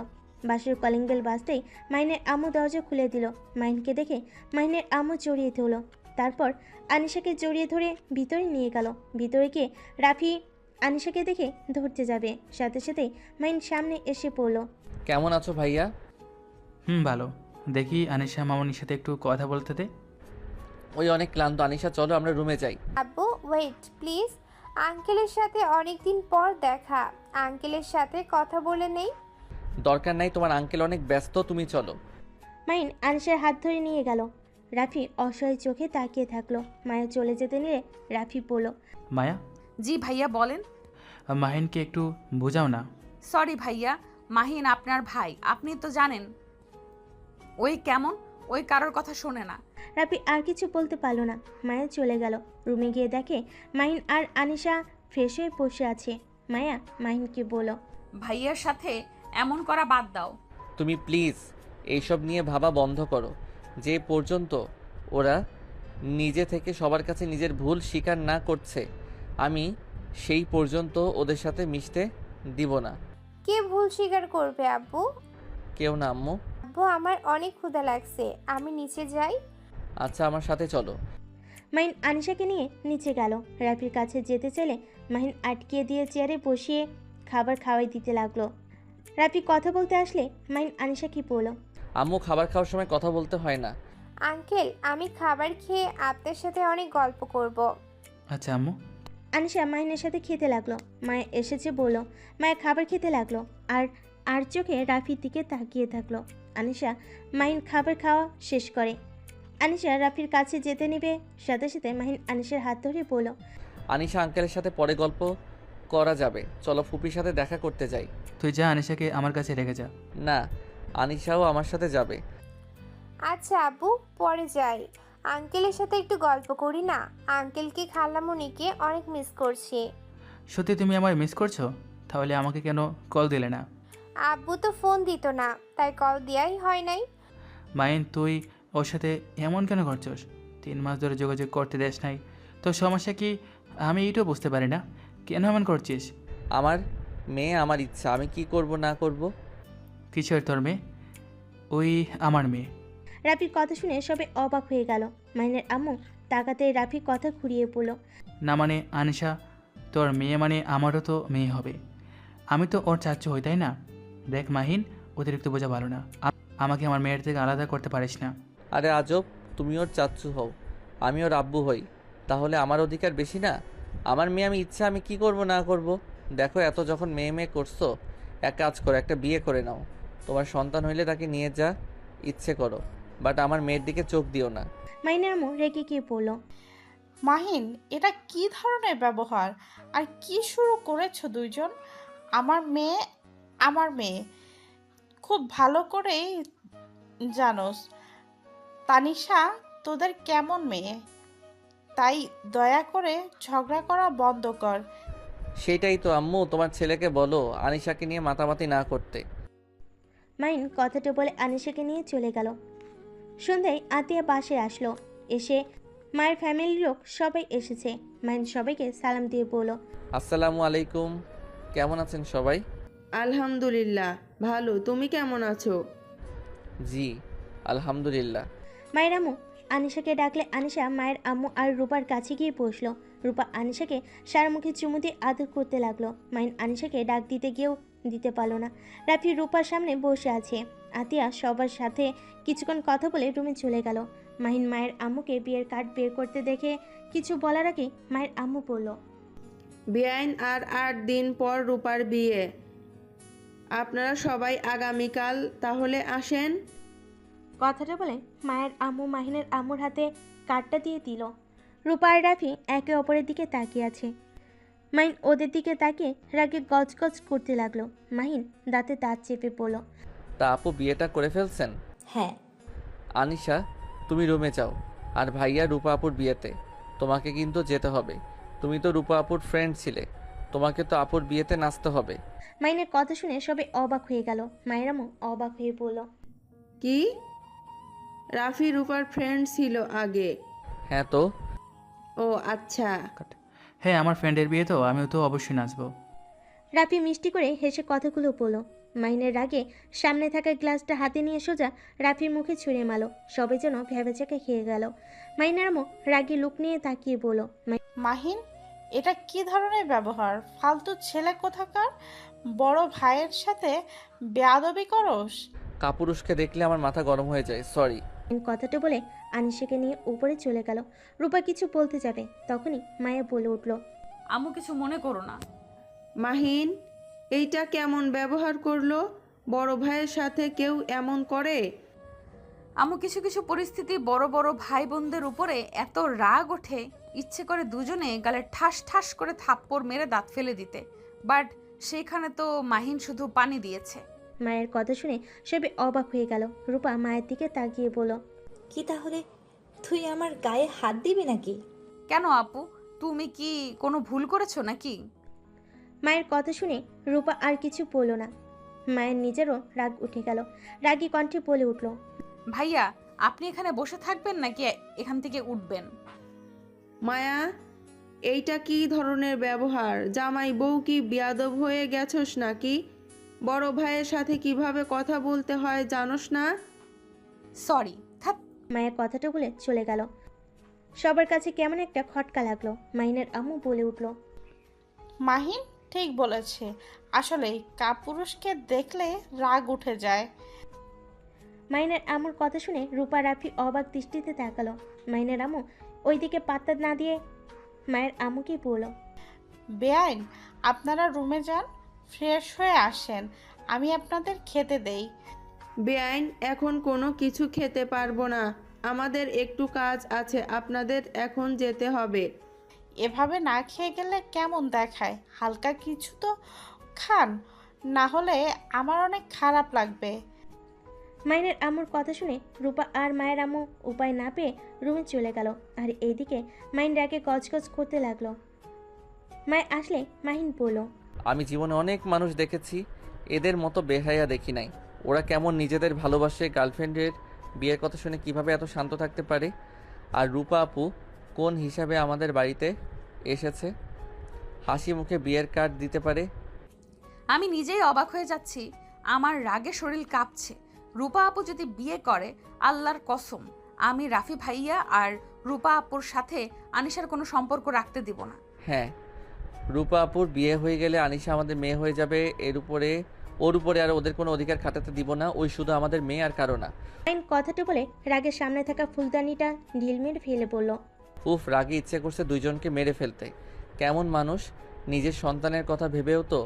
বাসের কলিং বেল বাজতেই মাইনের আম্মু দরজা খুলে দিল। মাইনকে দেখে মাইনের আম্মু জড়িয়ে ধরল। তারপর আনিশাকে জড়িয়ে ধরে ভিতরে নিয়ে গেল। ভিতরে গিয়ে রাফি আনিশাকে দেখে ধরতে যাবে, সাথে সাথেই মাইন সামনে এসে পড়ল। কেমন আছো ভাইয়া? ভালো। দেখি আনিশা মামনির সাথে একটু কথা বলতে দে। ওই অনেক ক্লান্ত। আনিশা চলো আমরা রুমে যাই। আব্বু ওয়েট প্লিজ, আঙ্কেলের সাথে অনেকদিন পর দেখা, আঙ্কেলের সাথে কথা বলে নেই। দরকার নাই, তোমার আঙ্কেল অনেক ব্যস্ত, তুমি চলো। মাহিন আনিশার হাত ধরে নিয়ে গেল। রাফি অসহায় চোখে তাকিয়ে থাকলো। মায়া চলে যেতে নিলে রাফি বলল, মায়া, জি ভাইয়া বলেন। মাহিনকে একটু বোঝাও না। সরি ভাইয়া, মাহিন আপনার ভাই, আপনি তো জানেন ওই কেমন, ওই কারোর কথা শোনে না। রাফি আর কিছু বলতে পারলো না। মায়া চলে গেল। রুমে গিয়ে দেখে মাহিন আর আনিশা ফ্রেশ হয়ে বসে আছে। মায়া মাহিনকে বলল, ভাইয়ার সাথে এমন করা বাদ দাও। তুমি প্লিজ এইসব নিয়ে ভাবা বন্ধ করো। যে পর্যন্ত ওরা নিজে থেকে সবার কাছে নিজের ভুল স্বীকার না করছে, আমি সেই পর্যন্ত ওদের সাথে মিশতে দিব না। কে ভুল স্বীকার করবে আব্বু? কেউ না আম্মু। আব্বু আমার অনেক ক্ষুধা লাগছে, আমি নিচে যাই। আচ্ছা আমার সাথে চলো। মাহিন আনিশাকে নিয়ে নিচে গেল। রাফির কাছে যেতে চাইলে মাহিন আটকিয়ে দিয়ে চেয়ারে বসিয়ে খাবার খাওয়াই দিতে লাগলো। রাফি কথা বলতে আসলে মাহিন আনিশা কি বলল, আম্মু খাবার খাওয়ার সময় কথা বলতে হয় না। আঙ্কেল আমি খাবার খেয়ে আপনার সাথে অনেক গল্প করব। আচ্ছা আম্মু। আনিশা মাহিনের সাথে খেতে লাগলো। মায়া এসেছে বলল। মায়া খাবার খেতে লাগলো আর আর চোখে রাফির দিকে তাকিয়ে থাকলো। আনিশা মাহিন খাবার খাওয়া শেষ করে। আনিশা রাফির কাছে যেতে নেবে, সাথে সাথে মাহিন আনিশার হাত ধরে বলল, আনিশা আঙ্কেলের সাথে পরে গল্প করা যাবে, চলো ফুপির সাথে দেখা করতে যাই। তুই যা, আনিশাকে আমার কাছে রেখে যা। না, আনিশাও আমার সাথে যাবে। আচ্ছা আব্বু পরে যাই, আঙ্কেলের সাথে একটু গল্প করি না, আঙ্কেলকে খালামুনিকে অনেক মিস করছি। সত্যি তুমি আমার মিস করছো? তাহলে আমাকে কেন কল দিলে না? আব্বু তো ফোন দিত না, তাই কল দেওয়াই হয় নাই। মাইন, তুই ওর সাথে এমন কেন করছোস? 3 মাস ধরে যোগাযোগ করতে দেশ নাই, তোর সমস্যা কি? আমি এইটাও বুঝতে পারি না, কেন এমন করছিস? আমার মেয়ে, আমার ইচ্ছা, আমি কি করব না করব। কিসের তোর মেয়ে? ওই আমার মেয়ে। রাফির কথা শুনে সবে অবাক হয়ে গেল। মাহিনের আম্মু তাকাতে রাফির কথা ঘুরিয়ে পড়ল। না মানে আনিশা, তোর মেয়ে মানে আমারও তো মেয়ে হবে। আমি তো ওর চাচ্চু হই, তাই না? দেখ মাহিন, অতিরিক্ত বোঝা ভালো না। আমাকে আমার মেয়ের থেকে আলাদা করতে পারিস না। আরে আজব, তুমি ওর চাচ্চু হও, আমি ওর আব্বু হই, তাহলে আমার অধিকার বেশি না? আমার মেয়ে, আমি ইচ্ছা, আমি কি করব না করব। দেখো এত যখন মেয়ে মেয়ে করছো, এক কাজ করো, একটা বিয়ে করে নাও। তোমার সন্তান হইলে তাকে নিয়ে যা ইচ্ছে করো, বাট আমার মেয়ের দিকে চোখ দিও না। মাহিনের আম্মু রেগে গিয়ে পড়ল, মাহিন এটা কি ধরনের ব্যবহার আর কি শুরু করেছো দুইজন? আমার মেয়ে আমার মেয়ে, খুব ভালো করেই জানোস তানিশা তোদের কেমন মেয়ে, তাই দয়া করে ঝগড়া করা বন্ধ কর। সেটাই তো আম্মু, তোমার ছেলেকে বলো আনিশাকে নিয়ে মাতামাতি না করতে। মাহিন কথাটা বলে আনিশাকে নিয়ে চলে গেল। সন্ধ্যায় আতিয়া বাসায় আসলো। এসে মায়ের ফ্যামিলির লোক সবাই এসেছে। মাহিন সবাইকে সালাম দিয়ে বলল, আসসালামু আলাইকুম, কেমন আছেন সবাই? আলহামদুলিল্লাহ ভালো, তুমি কেমন আছো? জি আলহামদুলিল্লাহ। মায়ের আম্মু আনিশাকে ডাকলে আনিশা মায়ের আম্মু আর রূপার কাছে গিয়ে বসলো। রূপা আনিশাকে সারা মুখে চুমু দিয়ে আদর করতে লাগলো। মাহিন আনিশাকে ডাক দিতে গিয়েও দিতে পারলো না। রাফি রূপার সামনে বসে আছে। আতিয়া সবার সাথে কিছুক্ষণ কথা বলে রুমে চলে গেল। মাহিন মায়ের আম্মুকে বিয়ের কার্ড বের করতে দেখে কিছু বলার আগে মায়ের আম্মু বলল, বেআইন আর 8 দিন পর রূপার বিয়ে, আপনারা সবাই আগামীকাল তাহলে আসেন। কথাটা বলে মায়ের আম্মু মাহিনের আম্মুর হাতে কার্ডটা দিয়ে দিল। রূপা আর রাফি একে অপরের দিকে তাকিয়ে আছে। মাহিন ওদের দিকে তাকিয়ে রাগে গজগজ করতে লাগলো। মাহিন দাঁতে দাঁত চেপে বলল, তা আপু বিয়েটা করে ফেলছেন? হ্যাঁ। আনিশা তুমি রুমে যাও, আর ভাইয়া রূপা আপুর বিয়েতে তোমাকে কিন্তু যেতে হবে। তুমি তো রূপা আপুর ফ্রেন্ড ছিলে, তোমাকে তো আপুর বিয়েতে নাচতে হবে। মাহিনের কথা শুনে সবাই অবাক হয়ে গেল। মায়ের আম্মু অবাক হয়ে বলল, কি? রাফি রূপার ফ্রেন্ড ছিল আগে? হ্যাঁ তো। ও আচ্ছা। হ্যাঁ, আমার ফ্রেন্ডের বিয়ে তো, আমিও তো অবশ্যই নাচবো। রাফি মিষ্টি করে হেসে কথাগুলো বলল। মাহিনের রাগে সামনে থাকা গ্লাসটা হাতে নিয়ে সোজা রাফির মুখে ছুঁড়ে মারল। সবাই যেন ভেবেচাকে খেয়ে গেল। মাহিনের আম্মু রাগী লুক নিয়ে তাকিয়ে বলল, মাহিন এটা কি ধরনের ব্যবহার? ফালতু ছেলে কোথাকার! বড় ভাইয়ের সাথে বেয়াদবি করস? কাপুরুষকে দেখলে আমার মাথা গরম হয়ে যায়, সরি। কথাটা বলে আনিশাকে নিয়ে উপরে চলে গেল। রূপা কিছু বলতে যাবে, তখনই মায়া বলে উঠল, আম্মু কিছু মনে করো না। মাহিন, এইটা কেমন ব্যবহার করলো? বড় ভাইয়ের সাথে কেউ এমন করে? আম্মু কিছু কিছু পরিস্থিতি বড় বড় ভাই বোনদের উপরে এত রাগ ওঠে, ইচ্ছে করে দুজনে গালে ঠাস ঠাস করে থাপ্পড় মেরে দাঁত ফেলে দিতে, বাট সেইখানে তো মাহিন শুধু পানি দিয়েছে। মায়ের কথা শুনে সবে অবাক হয়ে গেল। রূপা মায়ের দিকে তাকিয়ে বলল, কি তাহলে তুই আমার গায়ে হাত দিবি নাকি? কেন আপু, তুমি কি কোনো ভুল করেছো নাকি? মায়ের কথা শুনে রূপা আর কিছু বলল না। মায়ের নিজেরও রাগ উঠে গেল। রাগী কণ্ঠে বলে উঠল, ভাইয়া, আপনি এখানে বসে থাকবেন নাকি এখান থেকে উঠবেন? মায়া, এইটা কি ধরনের ব্যবহার? জামাই বউ কি বেয়াদব হয়ে গেছস নাকি? বড় ভাইয়ের সাথে কিভাবে কথা বলতে হয় জানোস না? সরি। থাক। মায়ের কথাটা বলে চলে গেল। সবার কাছে কেমন একটা খটকা লাগলো। মাহিনের আম্মু বলে উঠল, মাহিন ঠিক বলেছে, আসলে কাপুরুষকে দেখলে রাগ উঠে যায়। মাহিনের আম্মুর কথা শুনে রূপা রাফি অবাক দৃষ্টিতে তাকালো। মাহিনের আম্মু ওইদিকে পাত্তা না দিয়ে মায়ের আম্মুকেই বলল, বেআইন, আপনারা রুমে যান, ফ্রেশ হয়ে আসেন, আমি আপনাদের খেতে দেই। বেআইন, এখন কোনো কিছু খেতে পারবো না, আমাদের একটু কাজ আছে, আপনাদের এখন যেতে হবে। এভাবে না খেয়ে গেলে কেমন দেখায়? হালকা কিছু তো খান, না হলে আমার অনেক খারাপ লাগবে। মাইনের আম্মুর কথা শুনে রূপা আর মায়ের আম্মু উপায় না পেয়ে রুমে চলে গেল। আর এইদিকে মাইন রাগে গজগজ করতে লাগলো। মায় আসলে মাহিন বলল, আমি জীবনে অনেক মানুষ দেখেছি, এদের মতো বেহায়া দেখি নাই। ওরা কেমন নিজেদের ভালোবাসে, গার্লফ্রেন্ডের বিয়ের কথা শুনে কিভাবে এত শান্ত থাকতে পারে। আর রূপা আপু কোন হিসাবে আমাদের বাড়িতে এসেছে, হাসি মুখে বিয়ের কার্ড দিতে পারে। আমি নিজেই অবাক হয়ে যাচ্ছি, আমার রাগে শরীর কাঁপছে। রূপা আপু যদি বিয়ে করে, আল্লাহর কসম আমি রাফি ভাইয়া আর রূপা আপুর সাথে আনিশার কোনো সম্পর্ক রাখতে দিব না। হ্যাঁ, রূপা আপুর বিয়ে হয়ে গেলে আনিশা আমাদের মেয়ে হয়ে যাবে। ওর উপরে আর ওদের কোনো অধিকার খাটাতে দিব না। ওই শুধু আমাদের মেয়ে আর কারো না। মাইন কথাটা বলে রাগের সামনে থাকা ফুলদানিটা ঢিল মেরে ফেলে বলল, উফ, রাগে ইচ্ছে করছে দুইজনকে মেরে ফেলতে। কেমন মানুষ, নিজের সন্তানের কথা ভেবেও তো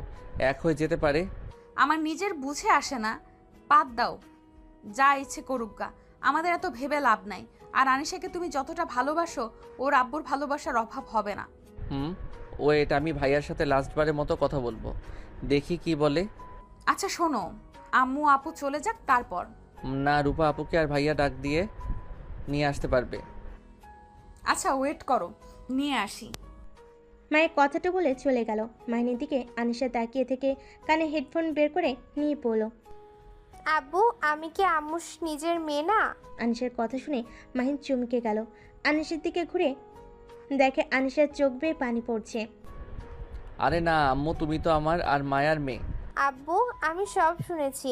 এক হয়ে যেতে পারে। আমার নিজের বুঝে আসে না। বাদ দাও, যা ইচ্ছে করুক গা, আমাদের এত ভেবে লাভ নাই। আর আনিশাকে তুমি যতটা ভালোবাসো, ওর আব্বুর ভালোবাসার অভাব হবে না। এটা আমি ভাইয়ার সাথে লাস্টবারের মতো কথা বলবো, দেখি কি বলে। আচ্ছা শোনো, আম্মু আপু চলে যাক তারপর। না, রূপা আপুকে আর ভাইয়া ডাক দিয়ে নিয়ে আসতে পারবে। আচ্ছা ওয়েট করো, নিয়ে আসি। মায়ের কথাটা বলে চলে গেল। মাইনের দিকে আনিশা তাকিয়ে থেকে কানে হেডফোন বের করে নিয়ে পড়ল। আব্বু, আমি কি আম্মুর নিজের মেয়ে না? আনিশার কথা শুনে মাহিন চমকে গেল। আনিশার দিকে ঘুরে দেখে আনিশার চোখ বেয়ে পানি পড়ছে। আরে না আম্মু, তুমি তো আমার আর মায়ার মেয়ে। আব্বু, আমি সব শুনেছি।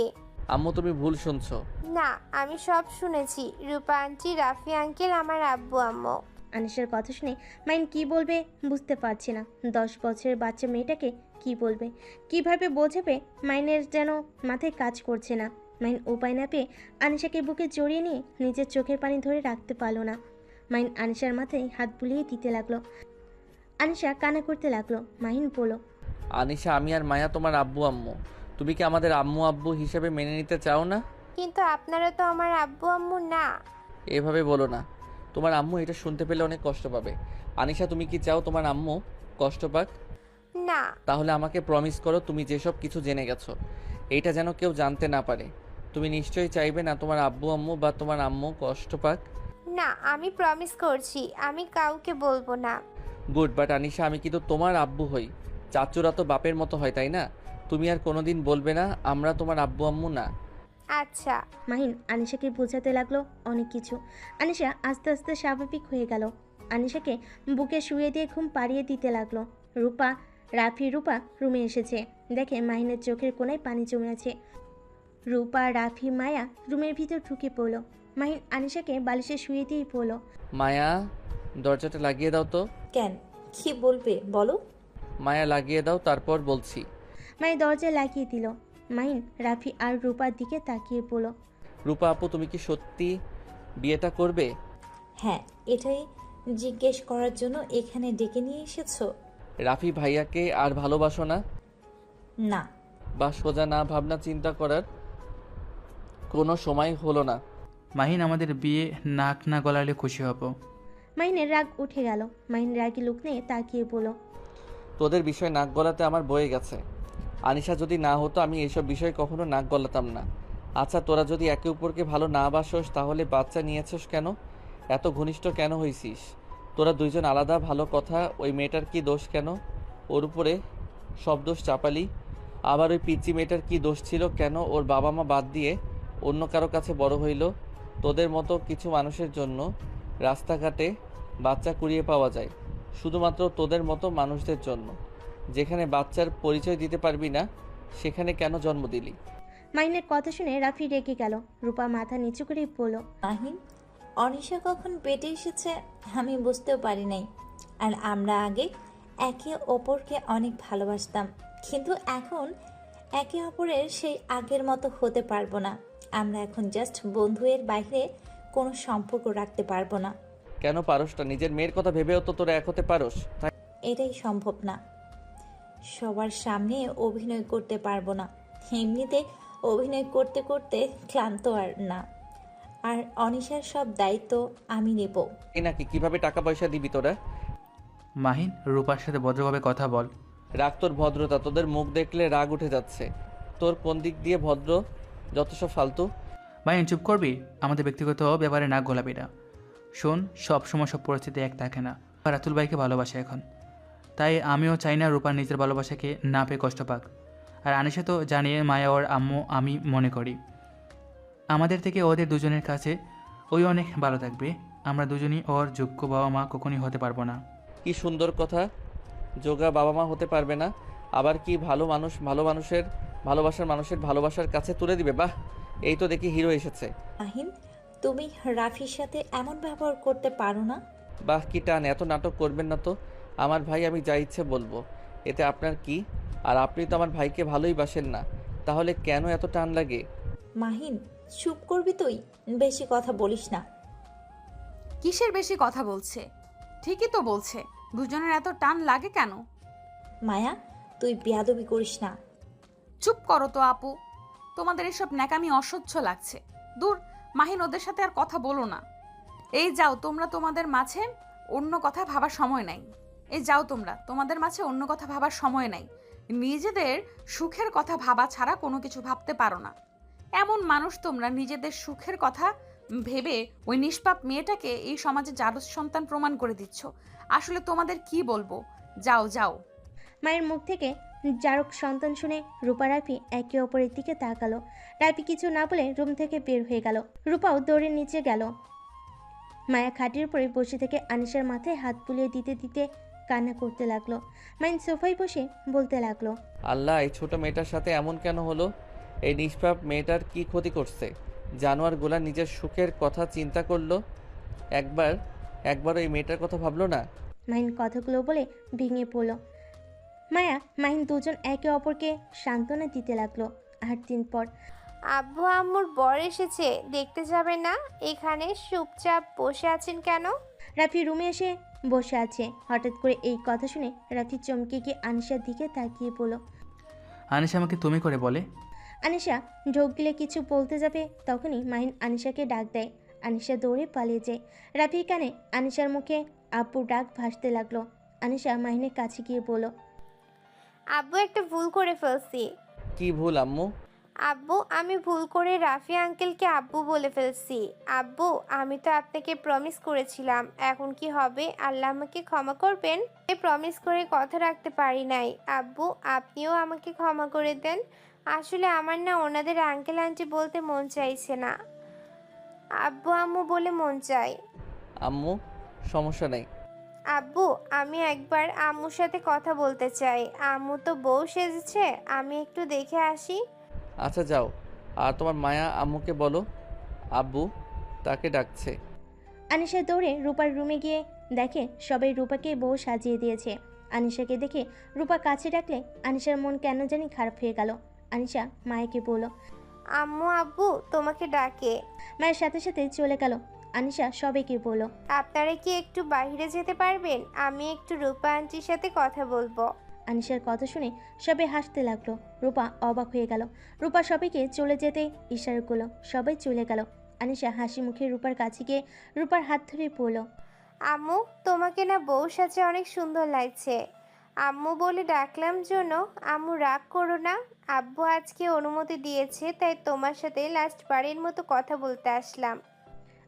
আম্মু তুমি ভুল শুনছো। না, আমি সব শুনেছি। রূপা আন্টি, রাফি আঙ্কেল আমার আব্বু আম্মু। আনিশার কথা শুনে মাইন কি বলবে বুঝতে পারছে না। 10 বছরের বাচ্চা মেয়েটাকে কি বলবে, কিভাবে বোঝাবে, মাইনের যেন মাথায় কাজ করছে না। মাইন উপায় না পেয়ে আনিশাকে বুকে জড়িয়ে নিয়ে নিজের চোখের পানি ধরে রাখতে পারলো না। মাইন আনিশার মাথায় হাত বুলিয়ে দিতে লাগলো। আনিশা কান্না করতে লাগলো। মাহিন বলল, আনিশা, আমি আর মায়া তোমার আব্বু আম্মু। তুমি কি আমাদের আম্মু আব্বু হিসেবে মেনে নিতে চাও না? কিন্তু আপনারা তো আমার আব্বু আম্মু না। এভাবে বলো না, তোমার আম্মু এটা শুনতে পেলে অনেক কষ্ট পাবে। আনিশা, তুমি কি চাও তোমার আম্মু কষ্ট পাক? না। তাহলে আমাকে প্রমিস করো, তুমি যেসব কিছু জেনে গেছো এইটা যেন কেউ জানতে না পারে। তুমি নিশ্চয়ই চাইবে না তোমার আব্বু আম্মু বা তোমার আম্মু কষ্ট পাক। না, আমি প্রমিস করছি, আমি কাউকে বলবো না। গুড, বাট আনিশা, আমি কিন্তু তোমার আব্বু হই। চাচুরা তো বাপের মতো হয়, তাই না? তুমি আর কোনোদিন বলবে না আমরা তোমার আব্বু আম্মু না। আচ্ছা। মাহিন আনিশাকে বোঝাতে লাগলো অনেক কিছু। আনিশা আস্তে আস্তে স্বাভাবিক হয়ে গেল। আনিশাকে বুকে শুয়ে দিয়ে ঘুম পাড়িয়ে দিতে লাগলো। রূপা রুমে এসেছে। দেখে মাহিনের চোখের কোণায় পানি জমে আছে। রূপা, রাফি, মায়া রুমের ভিতর ঢুকে পড়লো। মাহিন আনিশাকে বালিশে শুয়ে দিয়েই পড়লো, মায়া, দরজাটা লাগিয়ে দাও তো। কেন, কি বলবে বলো? মায়া লাগিয়ে দাও, তারপর বলছি। মায়ের দরজায় লাগিয়ে দিল। মাহিন রাফি আর রূপার দিকে তাকিয়ে বলল, রূপা আপু, তুমি কি সত্যি বিয়েটা করবে? হ্যাঁ, এটাই জিজ্ঞেস করার জন্য এখানে ডেকে নিয়ে এসেছো? রাফি ভাইয়াকে আর ভালোবাসো না? না। বা সোজা না ভাবনা চিন্তা করার কোনো সময় হলো না? মাহিন, আমাদের বিয়ে নাক না গলালে খুশি হব। মাহিনের রাগ উঠে গেল। মাহিন রাগী লোক নিয়ে তাকিয়ে বলল, তোদের বিষয় নাক গলাতে আমার বয়ে গেছে। আনিশা যদি না হতো আমি এসব বিষয়ে কখনো নাক গলাতাম না। আচ্ছা, তোরা যদি একে অপরকে ভালো না বাসোস তাহলে বাচ্চা নিয়েছিস কেন? এত ঘনিষ্ঠ কেন হইছিস? তোরা দুইজন আলাদা, ভালো কথা। ওই মেয়েটার কি দোষ? কেন ওর উপরে সব দোষ চাপালি? আবার ওই পিচ্চি মেয়েটার কি দোষ ছিল? কেন ওর বাবা মা বাদ দিয়ে অন্য কারো কাছে বড় হইল? তোদের মতো কিছু মানুষের জন্য রাস্তাঘাটে বাচ্চা কুড়িয়ে পাওয়া যায়, শুধুমাত্র তোদের মতো মানুষদের জন্য। যেখানে বাচ্চার পরিচয় দিতে পারবি না সেখানে কেন জন্ম দিলি? মাহিনের কথা শুনে রাফি রেগে গেল। রূপা মাথা নিচু করে বলল, মাহিন, অনিশা কখন পেটে এসেছে আমি বুঝতেও পারি নাই। আর আমরা আগে একে অপরকে অনেক ভালোবাসতাম, কিন্তু এখন একে অপরের সেই আগের মতো হতে পারবো না। আমরা এখন জাস্ট বন্ধুয়ের বাইরে কোনো সম্পর্ক রাখতে পারবো না। কেন পারস না? নিজের মেয়ের কথা ভেবেও তো তোরা এক হতে পারস। এটাই সম্ভব না। সবার সামনে অভিনয় করতে পারবো না। এমনিতে অভিনয় করতে করতে ক্লান্ত আর না। আর অনিশার সব দায়িত্ব আমি নেব। এই নাকি কিভাবে টাকা পয়সা দিবি তোরা? মাহিন, রূপার সাথে ভদ্রভাবে কথা বল। রাগ তোর ভদ্রতা। তোদের মুখ দেখলে রাগ উঠে যাচ্ছে। তোর কোন দিক দিয়ে ভদ্র? যত সব ফালতু। মাহিন, চুপ করবি? আমাদের ব্যক্তিগত ব্যাপারে নাক গলাবি না। শোন, সব সময় সব পরিস্থিতি এক থাকে না। রাতুল ভাইকে ভালোবাসে এখন, তাই আমিও চাই না রূপা নিজের ভালোবাসাকে না পেয়ে কষ্ট পাক। আর আনিশা তো জানিয়ে মায়া ওর আম্মু, আমি মনে করি আমাদের থেকে ওদের দুজনের কাছে ওই অনেক ভালো থাকবে। আমরা দুজনই ওর যোগ্য বাবা মা কখনই হতে পারবো না। কি সুন্দর কথা! যোগা বাবা মা হতে পারবে না, আবার কি ভালো মানুষ ভালো মানুষের ভালোবাসার মানুষের ভালোবাসার কাছে তুলে দিবে? বাহ, এই তো দেখি হিরো এসেছে। মাহিন, তুমি রাফির সাথে এমন ব্যবহার করতে পারো না। বাহ, কি টান! এত নাটক করবেন না তো। আমার ভাই, আমি যা ইচ্ছে বলবো, এতে আপনার কি? আর আপনি তো আমার ভাইকে ভালোই বাসেন না, তাহলে কেন এত টান লাগে? মাহিন, চুপ করবি তুই? বেশি কথা বলিস না। কিসের বেশি কথা বলছে? ঠিকই তো বলছে। দুজনের এত টান লাগে কেন? মায়া, তুই বেয়াদবি করিস না। চুপ করো তো আপু, তোমাদের এসব ন্যাকামি অসহ্য লাগছে। দূর, মাহিন, ওদের সাথে আর কথা বলো না। এই যাও তোমরা, তোমাদের মাঝে অন্য কথা ভাবার সময় নাই। এই যাও তোমরা, তোমাদের মাঝে অন্য কথা ভাবার সময় নাই। নিজেদের সুখের কথা ভাবা ছাড়া কোনো কিছু ভাবতে পারো না। এমন মানুষ তোমরা, নিজেদের সুখের কথা ভেবে ওই নিষ্পাপ মেয়েটাকে এই সমাজে জারজ সন্তান প্রমাণ করে দিচ্ছ। আসলে তোমাদের কি বলবো? যাও যাও। মায়ের মুখ থেকে জারক সন্তান শুনে রূপা রাফি একে অপরের দিকে তাকালো। রাফি কিছু না বলে রুম থেকে বের হয়ে গেল। রূপাও দৌড়ের নিচে গেল। মায়া খাটের উপরে বসে থেকে আনিশার মাথায় হাত বুলিয়ে দিতে দিতে কান্না করতে লাগলো। মাইন সোফায় বসে বলতে লাগলো, আল্লাহ, এই ছোট মেয়েটার সাথে এমন কেন হলো? এই নিষ্পাপ মেয়েটার কি ক্ষতি করছে? জানোয়ারগুলা নিজের সুখের কথা চিন্তা করলো, একবার এই মেয়েটার কথা ভাবলো না। মাহিন কথাগুলো বলে ভেঙে পড়ল। মায়া মাহিন দুজন একে অপরকে সান্ত্বনা দিতে লাগলো। 8 দিন পর আব্বু আম্মুর বর এসেছে, দেখতে যাবে না? এখানে চুপচাপ বসে আছেন কেন? রাফি রুমে এসে বসে আছে। হঠাৎ করে এই কথা শুনে রাফি চমকে গিয়ে আনিশার দিকে তাকিয়ে বলল, আনিশা আমাকে তুমি করে বলে? আনিশা ঢোক গিলে কিছু বলতে যাবে, তখনই মাহিন আনিশাকে ডাক দেয়। আনিশা দৌড়ে পালিয়ে যায়। রাফির কানে আনিশার মুখে আব্বুর ডাক ভাসতে লাগলো। আনিশা মাহিনের কাছে গিয়ে বলল, আব্বু, একটা ভুল করে ফেলছি। কি ভুল আম্মু? আব্বু, আমি ভুল করে রাফি আঙ্কেলকে আব্বু বলে ফেলছি। আব্বু, আমি তো আপনাকে প্রমিস করেছিলাম, এখন কি হবে? আল্লাহ আমাকে ক্ষমা করবেন। প্রমিস করে কথা রাখতে পারি নাই। আব্বু, আপনিও আমাকে ক্ষমা করে দেন। আসলে আমার না ওনাদের আঙ্কেল আন্টি বলতে মন চাইছে না, আব্বু আম্মু বলে মন চাই। আম্মু, সমস্যা নেই। আব্বু, আমি একবার আম্মুর সাথে কথা বলতে চাই। আম্মু তো বউ সেজেছে, আমি একটু দেখে আসি। আচ্ছা যাও, আর তোমার মায়া আম্মুকে বলো আব্বু তাকে ডাকছে। আনিশা দৌড়ে রূপার রুমে গিয়ে দেখে সবাই রূপাকে বউ সাজিয়ে দিয়েছে। আনিশাকে দেখে রূপা কাছে ডাকলে আনিশার মন কেন জানি খারাপ হয়ে গেল। আনিশা মায়াকে বলল। আম্মু আব্বু তোমাকে ডাকে। মায়ের সাথে সাথে চলে গেল। আনিশা সবাইকে বলল। আপনারা কি একটু বাইরে যেতে পারবেন? আমি একটু রূপা আন্টির সাথে কথা বলবো। আনিশার কথা শুনে সবাই হাসতে লাগলো। রূপা অবাক হয়ে গেল। রূপা সবাইকে চলে যেতে ইশারা করলো। সবাই চলে গেল। আনিশা হাসি মুখে রূপার কাছে গিয়ে রূপার হাত ধরে পড়ল। আম্মু তোমাকে না বউ সাজে অনেক সুন্দর লাগছে। আম্মু বলে ডাকলাম জন্য আম্মু রাগ করো না। আব্বু আজকে অনুমতি দিয়েছে, তাই তোমার সাথে লাস্ট বারের মতো কথা বলতে আসলাম।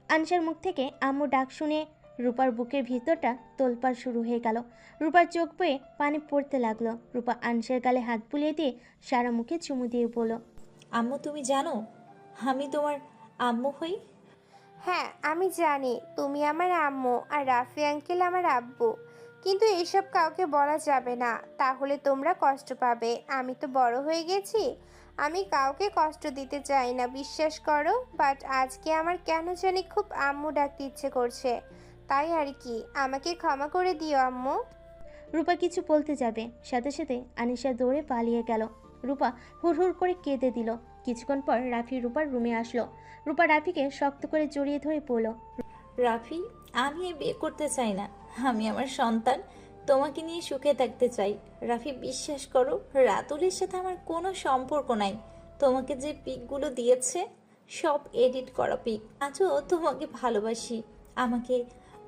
আনিশার মুখ থেকে আম্মু ডাক শুনে রূপার বুকের ভিতরটা তোলপাড় শুরু হয়ে গেল। রূপার চোখ বয়ে পানি পড়তে লাগলো। রূপা আনিশার গালে হাত বুলিয়ে দিয়ে সারা মুখে চুমু দিয়ে বলল। আম্মু তুমি জানো আমি তোমার আম্মু হই? হ্যাঁ আমি জানি তুমি আমার আম্মু আর রাফি আঙ্কেল আমার আব্বু, কিন্তু এসব কাউকে বলা যাবে না, তাহলে তোমরা কষ্ট পাবে। আমি তো বড় হয়ে গেছি, আমি কাউকে কষ্ট দিতে চাই না, বিশ্বাস করো। বাট আজকে আমার কেন জানি খুব আম্মু ডাকতে ইচ্ছে করছে, তাই আর কি। আমাকে ক্ষমা করে দিও আম্মু। রূপা কিছু বলতে যাবে, সাথে সাথে আনিশা দৌড়ে পালিয়ে গেল। রূপা হুড় করে কেঁদে দিল। কিছুক্ষণ পর রাফি রূপার রুমে আসলো। রূপা রাফিকে শক্ত করে জড়িয়ে ধরে পড়ল। রাফি, আমি এ বিয়ে করতে চাই না। আমি আমার সন্তান তোমাকে নিয়ে সুখে থাকতে চাই। রাফি বিশ্বাস করো, রাতুলের সাথে আমার কোনো সম্পর্ক নাই। তোমাকে যে পিকগুলো দিয়েছে সব এডিট করা পিক। আজও তোমাকে ভালোবাসি। আমাকে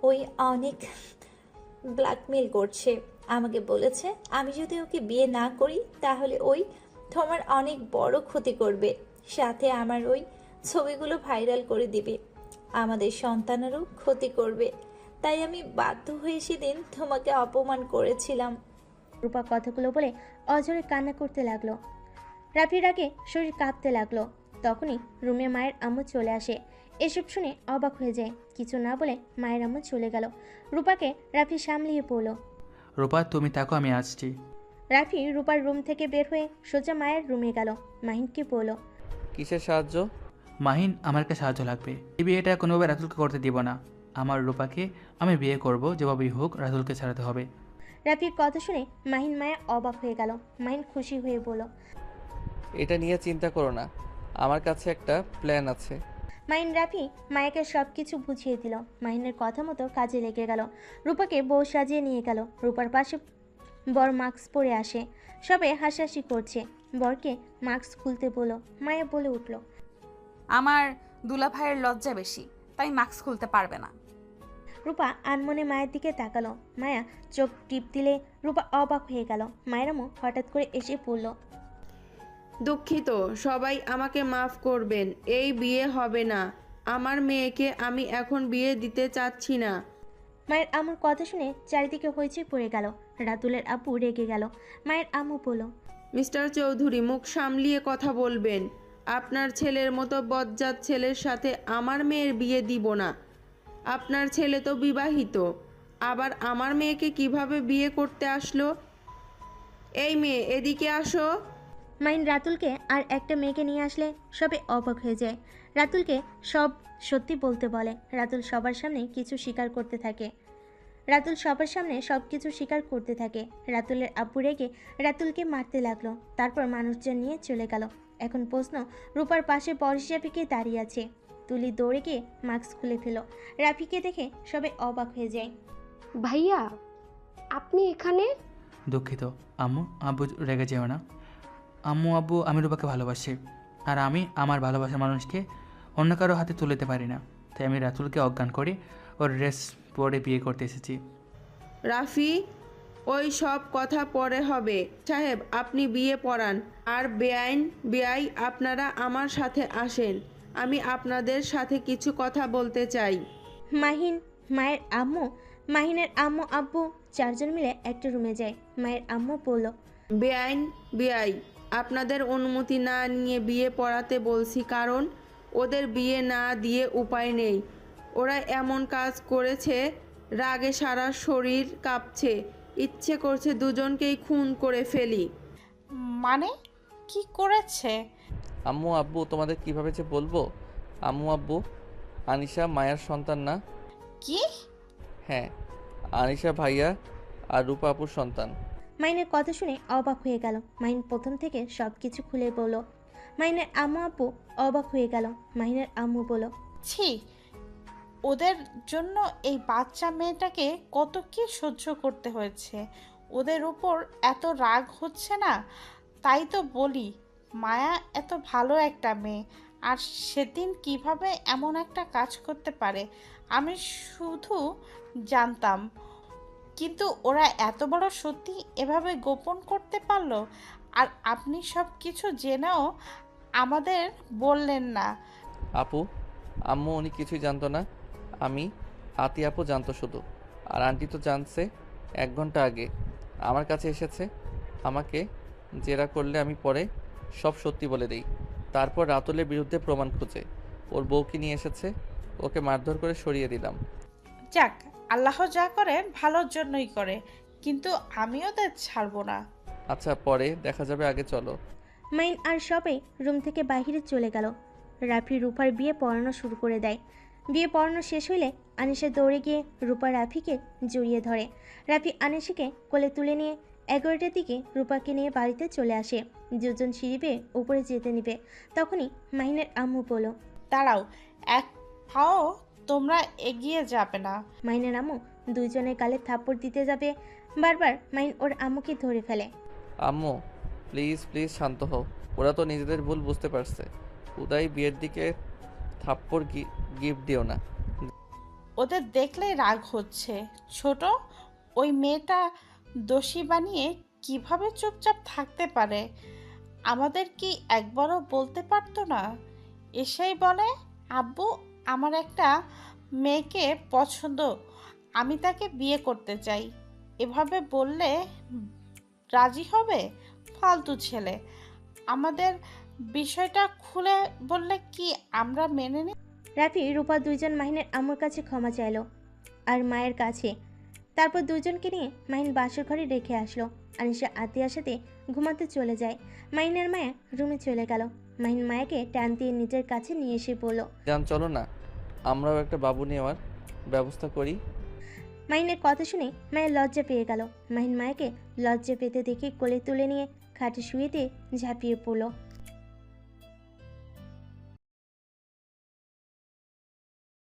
ওই অনেক ব্ল্যাকমেল করছে। আমাকে বলেছে আমি যদি ওকে বিয়ে না করি তাহলে ওই তোমার অনেক বড় ক্ষতি করবে, সাথে আমার ওই ছবিগুলো ভাইরাল করে দিবে, আমাদের সন্তানেরও ক্ষতি করবে। তাই আমি বাধ্য হয়ে সেদিন তোমাকে অপমান করেছিলাম। রূপা কথাগুলো বলে অঝরে কান্না করতে লাগলো। রাফির আগে শরীর কাঁপতে লাগলো। তখনই রুমে মায়ের আম্মু চলে আসে। এসব শুনে অবাক হয়ে যায়। কিছু না বলে মায়ের আম্মু চলে গেল। রূপাকে রাফি সামলিয়ে পড়ল। রূপা তুমি থাকো, আমি আসছি। রাফি রূপার রুম থেকে বের হয়ে সোজা মায়ের রুমে গেল। মাহিনকে বলল। কিসের সাহায্য? মাহিন, আমার কাছে সাহায্য লাগবে। এই বিয়েটা কোনোভাবে রাতুলকে করতে দিব না। আমার রূপাকে আমি বিয়ে করব, যেভাবেই হোক রাতুলকে ছাড়াতে হবে। রাফির কথা শুনে মাহিন মায়া অবাক হয়ে গেল। মাহিন খুশি হয়ে বলল। এটা নিয়ে চিন্তা করো না, আমার কাছে একটা প্ল্যান আছে। মাহিন রাফি মায়াকে সব কিছু বুঝিয়ে দিল। মাহিনের কথা মতো কাজে লেগে গেল। রূপাকে বউ সাজিয়ে নিয়ে গেল। রূপার পাশে বর মাস্ক পরে আসে। সবে হাসাহাসি করছে। বরকে মাস্ক খুলতে বলল। মায়া বলে উঠল। আমার দুলাভাইয়ের লজ্জা বেশি, তাই মাস্ক খুলতে পারবে না। রূপা আনমনে মায়ের দিকে তাকালো। মায়া চোখ টিপ দিলে রূপা অবাক হয়ে গেল। মায়ের আম্মু হঠাৎ করে এসে পড়ল। দুঃখিত, সবাই আমাকে মাফ করবেন। এই বিয়ে হবে না। আমার মেয়েকে আমি এখন বিয়ে দিতে চাচ্ছি না। মায়ের আম্মুর কথা শুনে চারিদিকে হইচই পড়ে গেল। রাতুলের আব্বু রেগে গেল। মায়ের আম্মু বলল। মিস্টার চৌধুরী, মুখ সামলিয়ে কথা বলবেন। আপনার ছেলের মতো বজ্জাত ছেলের সাথে আমার মেয়ের বিয়ে দিব না। আপনার ছেলে তো বিবাহিত, আবার আমার মেয়েকে কিভাবে বিয়ে করতে আসলো? এই মেয়ে, এদিকে আসো। মাইন রাতুলকে আর একটা মেয়েকে নিয়ে আসলে সবে অবাক হয়ে যায়। রাতুলকে সব সত্যি বলতে বলে। রাতুল সবার সামনে কিছু স্বীকার করতে থাকে। রাতুলের আব্বু রেগে রাতুলকে মারতে লাগলো। তারপর মানুষজন নিয়ে চলে গেল। এখন প্রশ্ন, রূপার পাশে বর হিসাবে কে দাঁড়িয়ে আছে? তুলি দৌড়ে গিয়ে মাস্ক খুলে ফেলো। রাফিকে দেখে সবাই অবাক হয়ে যায়। ভাইয়া, আপনি এখানে? দুঃখিত আম্মু আব্বু, রেগে যেও না। আম্মু আব্বু, আমি রূপাকে ভালোবাসি, আর আমি আমার ভালোবাসার মানুষকে অন্য কারো হাতে তুলে দিতে পারি না। তাই আমি রাতুলকে অজ্ঞান করে ওর ড্রেস পরে বিয়ে করতে এসেছি। রাফি, ওই সব কথা পরে হবে। সাহেব, আপনি বিয়ে পড়ান। আর বেআই আপনারা আমার সাথে আসেন। আমি আপনাদের সাথে কিছু কথা বলতে চাই। মাহিনের আম্মু আব্বু চারজন মিলে একটা রুমে যায়। মায়ের আম্মু বলল। বেআই আপনাদের অনুমতি না নিয়ে বিয়ে পড়াতে বলছি, কারণ ওদের বিয়ে না দিয়ে উপায় নেই। ওরা এমন কাজ করেছে, রাগে সারা শরীর কাঁপছে। ইচ্ছে করছে দুজনকেই খুন করে ফেলি। মানে কি করেছে? আম্মু আব্বু, তোমাদের কিভাবে যে বলবো। আম্মু আব্বু, আনিশা মায়ার সন্তান না? কি? হ্যাঁ, আনিশা ভাইয়া আর রূপা আপুর সন্তান। মাইনের কথা শুনে অবাক হয়ে গেল। মাইন প্রথম থেকে সব কিছু খুলে বলল। মাইনের আম্মু আপু অবাক হয়ে গেল। মাইনের আম্মু বলল, ছি, ওদের জন্য এই বাচ্চা মেয়েটাকে কত কি সহ্য করতে হয়েছে। ওদের উপর এত রাগ হচ্ছে না। তাই তো বলি, মায়া এত ভালো একটা মেয়ে, আর সেদিন কিভাবে এমন একটা কাজ করতে পারে আমি শুধু জানতাম, কিন্তু ওরা এত বড় সত্যি এভাবে গোপন করতে পারলো। আর আপনি সব কিছু জেনেও আমাদের বললেন না। আপু, আম্মু উনি কিছুই জানতো না। আমি আতি আপু জানতো শুধু। আর আন্টি তো জানছে 1 ঘন্টা আগে আমার কাছে এসেছে। আমাকে জেরা করলে আমি পরে সব সত্যি বলে দিই। তারপর রাতুলের বিরুদ্ধে প্রমাণ খুঁজে ওর বউকে নিয়ে এসেছে। ওকে মারধর করে সরিয়ে দিলাম। যাক, আল্লাহ যা করেন ভালোর জন্যই করে, কিন্তু আমি ওদের ছাড়বো না। আচ্ছা, পরে দেখা যাবে, আগে চলো। মাইন আর সবাই রুম থেকে বাইরে চলে গেল। রাফি রূপার বিয়ে পড়ানো শুরু করে দেয়। বিয়ে পড়ানো শেষ হইলে আনিশা দৌড়ে গিয়ে রূপা রাফিকে জড়িয়ে ধরে। রাফি আনিশাকে কোলে তুলে নিয়ে 11টার দিকে রূপাকে নিয়ে বাড়িতে চলে আসে। দুজন সিঁড়ি বেয়ে উপরে যেতে নিবে, তখনই মাহিনের আম্মু বলল, দাঁড়াও, এক পাও তোমরা এগিয়ে যাবে না। মাইনের আম্মু দুইজনের গালে থাপ্পড় দিতে যাবে, বারবার মাইন ওর আম্মুকে ধরে ফেলে। আম্মু প্লিজ প্লিজ শান্ত হও। ওরা তো নিজেদের ভুল বুঝতে পারছে। উদয় বিয়ের দিকে থাপ্পড় গিফট দিও না। ওদের দেখলেই রাগ হচ্ছে। ছোট, ওই মেয়েটা দোষী বানিয়ে কিভাবে চুপচাপ থাকতে পারে? আমাদের কি একবারও বলতে পারতো না? এসেই বলে, আব্বু আমার একটা মেয়েকে পছন্দ, আমি তাকে বিয়ে করতে চাই। এভাবে বললে রাজি হবে? ফালতু ছেলে। আমাদের বিষয়টা খুলে বললে কি আমরা মেনে নিই? রাফি রূপা দুইজন মাহিনের আম্মুর কাছে ক্ষমা চাইলো আর মায়ের কাছে। তারপর দুজনকে নিয়ে মাহিন বাসর ঘরে রেখে আসলো। আনিশা আতিয়ার সাথে ঘুমাতে চলে যায়। মাহিনের মায়া রুমে চলে গেল। মাহিন মায়াকে টান দিয়ে নিজের কাছে নিয়ে এসে বলল, জান চলো না, আমরাও একটা বাবু নেওয়ার ব্যবস্থা করি। মাহিনের কথা শুনে মায়ের লজ্জা পেয়ে গেল। মাহিন মায়াকে লজ্জা পেতে দেখে কোলে তুলে নিয়ে খাটে শুয়ে দিয়ে ঝাঁপিয়ে পড়ল।